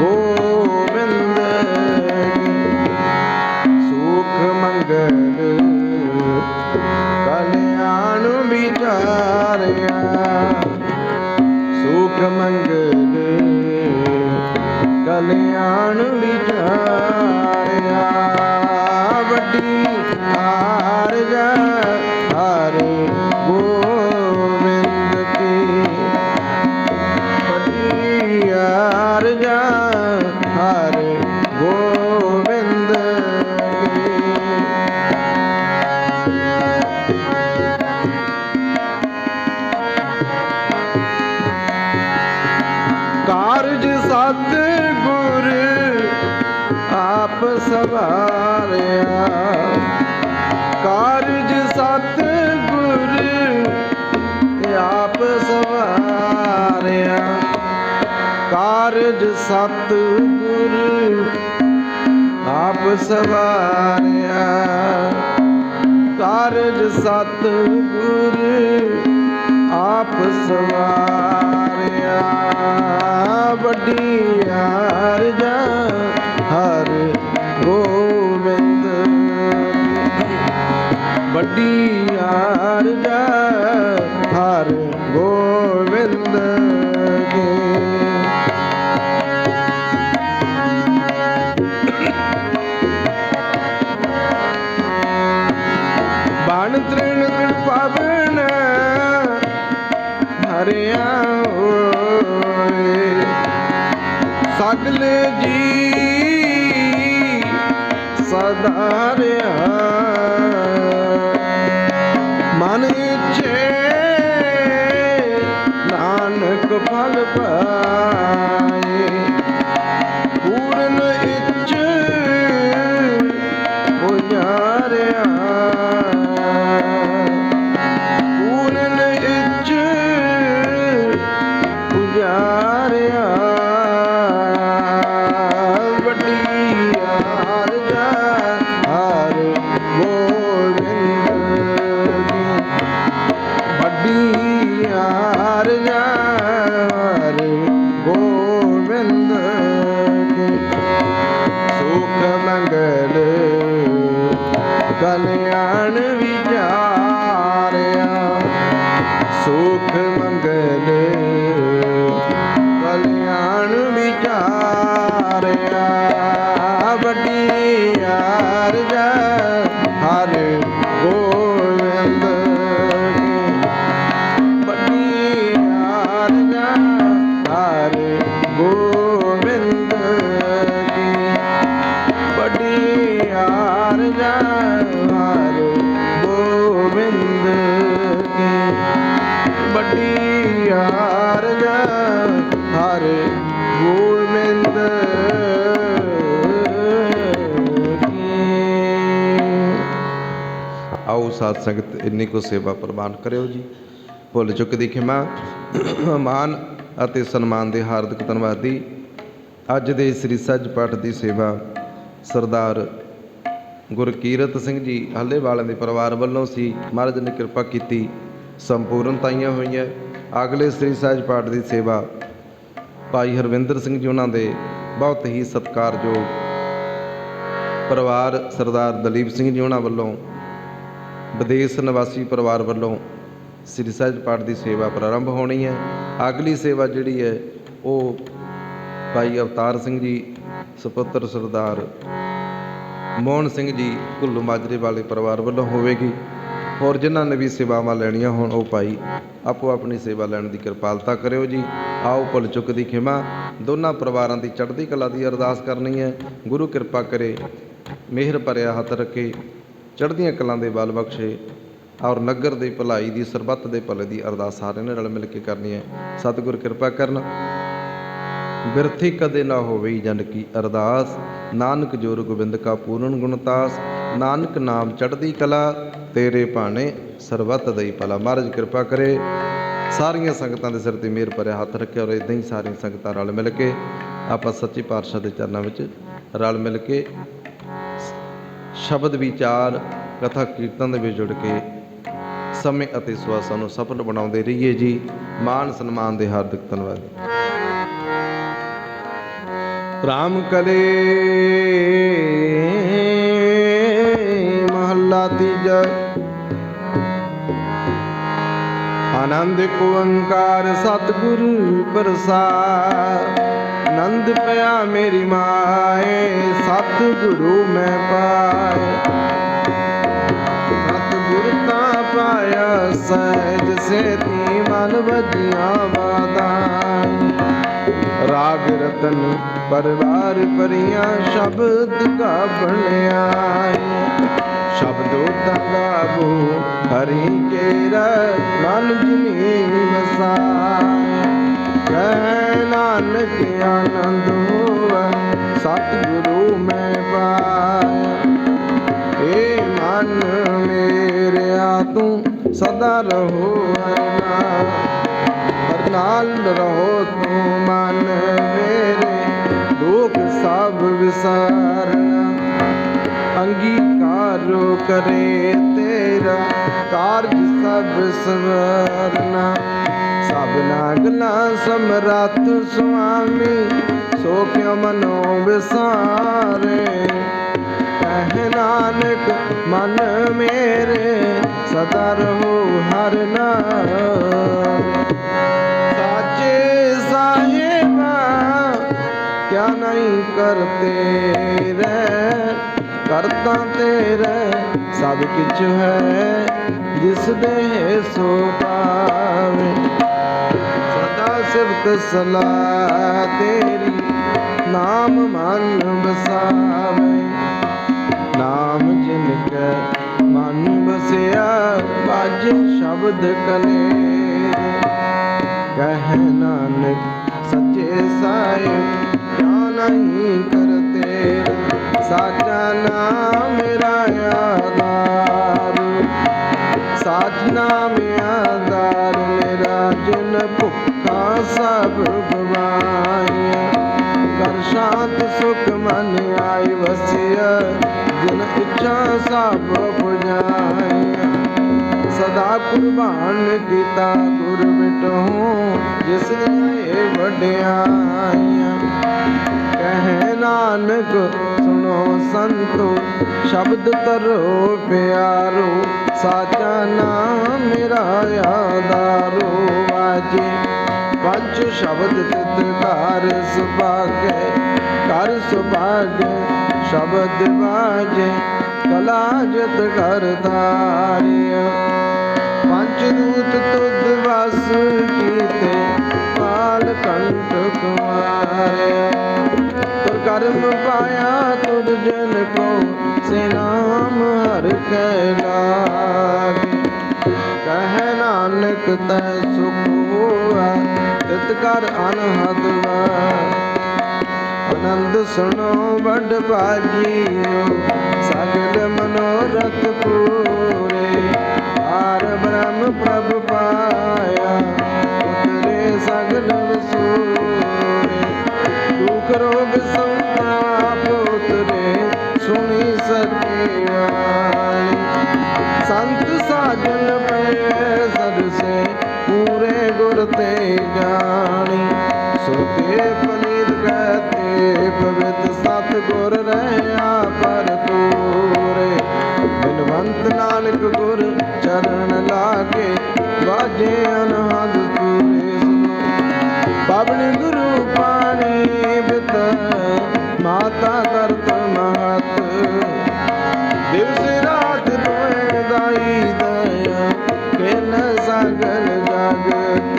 ਗੋਬਿੰਦ ਕੀ। ਸੁਖ ਮੰਗਲ ਕਲਿਆਣ ਵਿਚਾਰਿਆ, ਸੁਖ ਮੰਗਲ ਕਲਿਆਣ ਵਿਚਾਰਿਆ। ਵੱਡੀ ਆਰਜ ਹਰ ਗੋਬਿੰਦ ਕੀ, ਕਾਰਜ ਸਤਿਗੁਰ ਆਪ ਸਵਾਰਿਆ। ਕਾਰਜ ਸਤਿਗੁਰ ਆਪ ਸਵਾਰਿਆ। ਵੱਡੀ ਅਰਜਾ ਹਰ ਗੋਬਿੰਦ ਵੱਡੀ ਅਰਜਾ ਹਰ ਗੋਬਿੰਦ ਕੀ। ਬਾਣ ਤ੍ਰਿਣ ਤ੍ਰਿਣ ਪਾਵਨ ਹਰਿਆ ਹੋਏ। ਸਗਲ ਜੀ ਸਦਾ ਰਿਹਾ ਮਨ ਇੱਛੇ ਨਾਨਕ ਫਲ ਪਾਏ। ਪੂਰਨ ਇੱਛ ਪੁਜਾਰਿਆ ਪੂਰਨ ਇੱਛ ਪੁਜਾਰਿਆ। ਵੱਡੀ ਅਰਜਾ ਹਰ ਗੋਬਿੰਦ ਕੀ। ਵੱਡੀ ਅਰਜਾ ਹਰ ਗੋਬਿੰਦ ਕੀ। ਸੁਖ ਮੰਗਲ ਕਲਿਆਣ ਵਿਚਾਰਿਆ। ਸੁਖ ਮੰਗਲ ਕਲਿਆਣ ਵਿਚਾਰਿਆ। ਵੱਡੀ ਅਰਜਾ ਹਰ ਗੋਬਿੰਦ ਕੀ। ਵੱਡੀ ਅਰਜਾ ਹਰ ਗੋਬਿੰਦ ਕੀ। ਵੱਡੀ ਅਰਜਾ ਹਰ ਗੋਬਿੰਦ ਕੀ। ਵੱਡੀ ਅਰਜਾ ਹਰ ਗੋਬਿੰਦ ਕੀ। ਆਓ ਸਾਧ ਸੰਗਤ ਇੰਨੀ ਕੁ ਸੇਵਾ ਪ੍ਰਵਾਨ ਕਰਿਓ ਜੀ। ਭੁੱਲ ਚੁੱਕ ਦੀ ਖਿਮਾ। ਮਾਨ ਅਤੇ ਸਨਮਾਨ ਦੇ ਹਾਰਦਿਕ ਧੰਨਵਾਦੀ। ਅੱਜ ਦੇ ਸ੍ਰੀ ਸਹਿਜ ਪਾਠ ਦੀ ਸੇਵਾ ਸਰਦਾਰ ਗੁਰਕੀਰਤ ਸਿੰਘ ਜੀ ਹੱਲੇਵਾਲਿਆਂ ਦੇ ਪਰਿਵਾਰ ਵੱਲੋਂ ਸੀ। ਮਹਾਰਾਜ ਨੇ ਕਿਰਪਾ ਕੀਤੀ, ਸੰਪੂਰਨਤਾਈਆਂ ਹੋਈਆਂ। ਅਗਲੇ ਸ੍ਰੀ ਸਹਿਜ ਪਾਠ ਦੀ ਸੇਵਾ ਭਾਈ ਹਰਵਿੰਦਰ ਸਿੰਘ ਜੀ ਉਹਨਾਂ ਦੇ ਬਹੁਤ ਹੀ ਸਤਿਕਾਰਯੋਗ ਪਰਿਵਾਰ ਸਰਦਾਰ ਦਲੀਪ ਸਿੰਘ ਜੀ ਉਹਨਾਂ ਵੱਲੋਂ ਵਿਦੇਸ਼ ਨਿਵਾਸੀ ਪਰਿਵਾਰ ਵੱਲੋਂ ਸ੍ਰੀ ਸਹਿਜ ਪਾਠ ਦੀ ਸੇਵਾ ਪ੍ਰਾਰੰਭ ਹੋਣੀ ਹੈ। ਅਗਲੀ ਸੇਵਾ ਜਿਹੜੀ ਹੈ ਉਹ ਭਾਈ ਅਵਤਾਰ ਸਿੰਘ ਜੀ ਸੁਪੁੱਤਰ ਸਰਦਾਰ ਮੋਹਨ ਸਿੰਘ ਜੀ ਘੁੱਲੂ ਮਾਜਰੇ ਵਾਲੇ ਪਰਿਵਾਰ ਵੱਲੋਂ ਹੋਵੇਗੀ। ਹੋਰ ਜਿਨ੍ਹਾਂ ਨੇ ਵੀ ਸੇਵਾਵਾਂ ਲੈਣੀਆਂ ਹੋਣ ਉਹ ਭਾਈ ਆਪੋ ਆਪਣੀ ਸੇਵਾ ਲੈਣ ਦੀ ਕਿਰਪਾਲਤਾ ਕਰਿਓ ਜੀ। ਆਓ ਭੁੱਲ ਚੁੱਕ ਦੀ ਖਿਮਾ। ਦੋਨਾਂ ਪਰਿਵਾਰਾਂ ਦੀ ਚੜ੍ਹਦੀ ਕਲਾ ਦੀ ਅਰਦਾਸ ਕਰਨੀ ਹੈ। ਗੁਰੂ ਕਿਰਪਾ ਕਰੇ, ਮਿਹਰ ਭਰਿਆ ਹੱਥ ਰੱਖੇ, ਚੜ੍ਹਦੀਆਂ ਕਲਾਂ ਦੇ ਬਲ ਬਖਸ਼ੇ ਔਰ ਨਗਰ ਦੀ ਭਲਾਈ ਦੀ, ਸਰਬੱਤ ਦੇ ਭਲੇ ਦੀ ਅਰਦਾਸ ਸਾਰਿਆਂ ਨੇ ਰਲ ਮਿਲ ਕੇ ਕਰਨੀ ਹੈ। ਸਤਿਗੁਰ ਕਿਰਪਾ ਕਰਨ। ਬਿਰਥੀ ਕਦੇ ਨਾ ਹੋਵੇ ਜਨ ਕੀ ਅਰਦਾਸ। ਨਾਨਕ ਜੋਰ ਗੋਬਿੰਦ ਕਾ ਪੂਰਨ ਗੁਣਤਾਸ। ਨਾਨਕ ਨਾਮ ਚੜ੍ਹਦੀ ਕਲਾ, ਤੇਰੇ ਭਾਣੇ ਸਰਬੱਤ ਦਈ ਭਲਾ। ਮਹਾਰਾਜ ਕਿਰਪਾ ਕਰੇ, ਸਾਰੀਆਂ ਸੰਗਤਾਂ ਦੇ ਸਿਰ 'ਤੇ ਮਿਹਰ ਭਰਿਆ ਹੱਥ ਰੱਖਿਆ। ਔਰ ਇੱਦਾਂ ਹੀ ਸਾਰੀਆਂ ਸੰਗਤਾਂ ਰਲ ਮਿਲ ਕੇ ਆਪਾਂ ਸੱਚੇ ਪਾਤਸ਼ਾਹ ਦੇ ਚਰਨਾਂ ਵਿੱਚ ਰਲ ਮਿਲ ਕੇ ਸ਼ਬਦ ਵਿਚਾਰ ਕਥਾ ਕੀਰਤਨ ਦੇ ਵਿੱਚ ਜੁੜ ਕੇ ਸਮੇਂ ਅਤੇ ਸਵਾਸਾਂ ਨੂੰ ਸਫਲ ਬਣਾਉਂਦੇ ਰਹੀਏ ਜੀ। ਮਾਨ ਸਨਮਾਨ ਦੇ ਹਾਰਦਿਕ ਧੰਨਵਾਦ। ਰਾਮ ਕਲੇ ਮਹੱਲਾ ਤੀਜਾ। ਆਨੰਦ ਓੰਕਾਰ ਸਤਿਗੁਰੂ ਪ੍ਰਸਾਦ। ਆਨੰਦ ਪਿਆ ਮੇਰੀ ਮਾਏ, ਸਤਿਗੁਰੂ ਮੈਂ ਪਾਏ। ਸਤਿਗੁਰ ਤਾਂ ਪਾਇਆ ਸਹਿਜ ਸੇਤੀ, ਮਨ ਵਜੀਆਂ ਬਾਧਾਂ। ਰਾਗ ਰਤਨ ਪਰਵਾਰ ਭਰੀਆਂ, ਸ਼ਬਦ ਗਾਵਣਿਆ। ਸ਼ਬਦੋ ਦਾ ਗਾਵੋ ਹਰੀ ਕੇਰਾ, ਮਨ ਜਿਨੀ ਵਸਾਏ। ਕਹਿ ਨਾਨਕ ਆਨੰਦ ਹੋਆ, ਸਤਿਗੁਰੂ ਮੈਂ ਪਾਇਆ। ਏ ਮਨ ਮੇਰਿਆ ਤੂੰ ਸਦਾ ਰਹੋ ਹਰਿ ਨਾਮ। हर नाल रहो तू मन मेरे, दुख सब विसारना। अंगीकारो करे तेरा, कारज सब सवरना। सबना गला समरथ स्वामी, सो क्यों मनो विसारे। कह नानक मन मेरे, सदा रहो हर नाम। साचे साहिबा क्या नहीं करते रह, करता तेरे सब किछ है, जिस देह सो पावे। सदा सिफत सलाह तेरी, नाम मन बसावे। नाम जिनके मन बसिया, बाजे शब्द कले। कह नानक सच्चे साहिब क्या नहीं करते। साचा नाम मेरा आधार, साच नाम आधार मेरा। जिन भुखा सब गवाइया, कर शांत सुख मन आई वसिया। जिन इच्छा सब बुझाइया, सदा कुर्बान किता गुर बिटहूँ, जिसने वड्याइया। कह नानक सुनो संतो, शब्द तरो प्यारो। साचा नाम मेरा आधारो, वाजे पंच शब्द तित कार सुभागे। कर सुभागे शब्द बाजे, कला जित कर धारिया। पंचदूत तुद बस कीते, काल कंठ कुमारिया। तुर कर्म पाया तुद जन को, से नाम हर कै लागे। कह नानक तै सुख हुआ, तित कर अनहद आनंद सुनो बड़ भागियो। सगल मनोरथ पूरे, आर ब्रह्म प्रभ पाया। उतरे सगल सूरे, दुख रोग संताप उतरे, सुनी सकी वाणी। संत साजन पे सद से, पूरे गुर ते जानी। सुते पनीत कहते पवित्र, सतगुर रहा भरपूरे। बिनवंत नानक गुर चरण लागे, बाजे अनहद पूरे। पावनी गुरु पानी बित, माता करत महत। दिवस रात तुए दाई दया, खेल सगल जगत।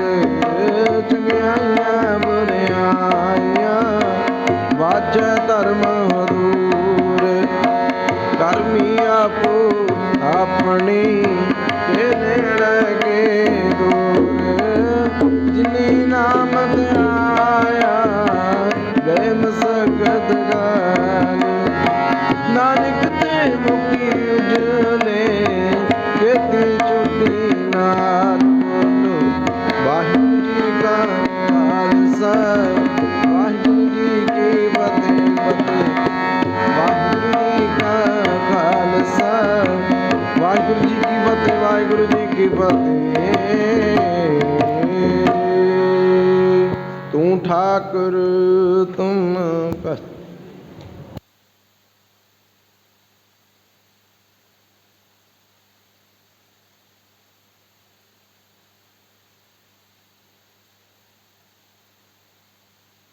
चंगियाइयां बुरियाइयां, वाजै धर्म दूर। कर्मी आपो अपनी, के नेड़े के दूर। जिनी नाम आया, गए मसकत गाली। नानक ते मुखी उजले, खेती छुट्टी नाल। बोलो वाहिगुरू जी का खालसा, वाहिगुरू जी की फतेह फतेह। वाहिगुरू जी का खालसा, वाहिगुरू जी की फतेह, वाहिगुरू जी की फतेह। तू ठाकुर तुम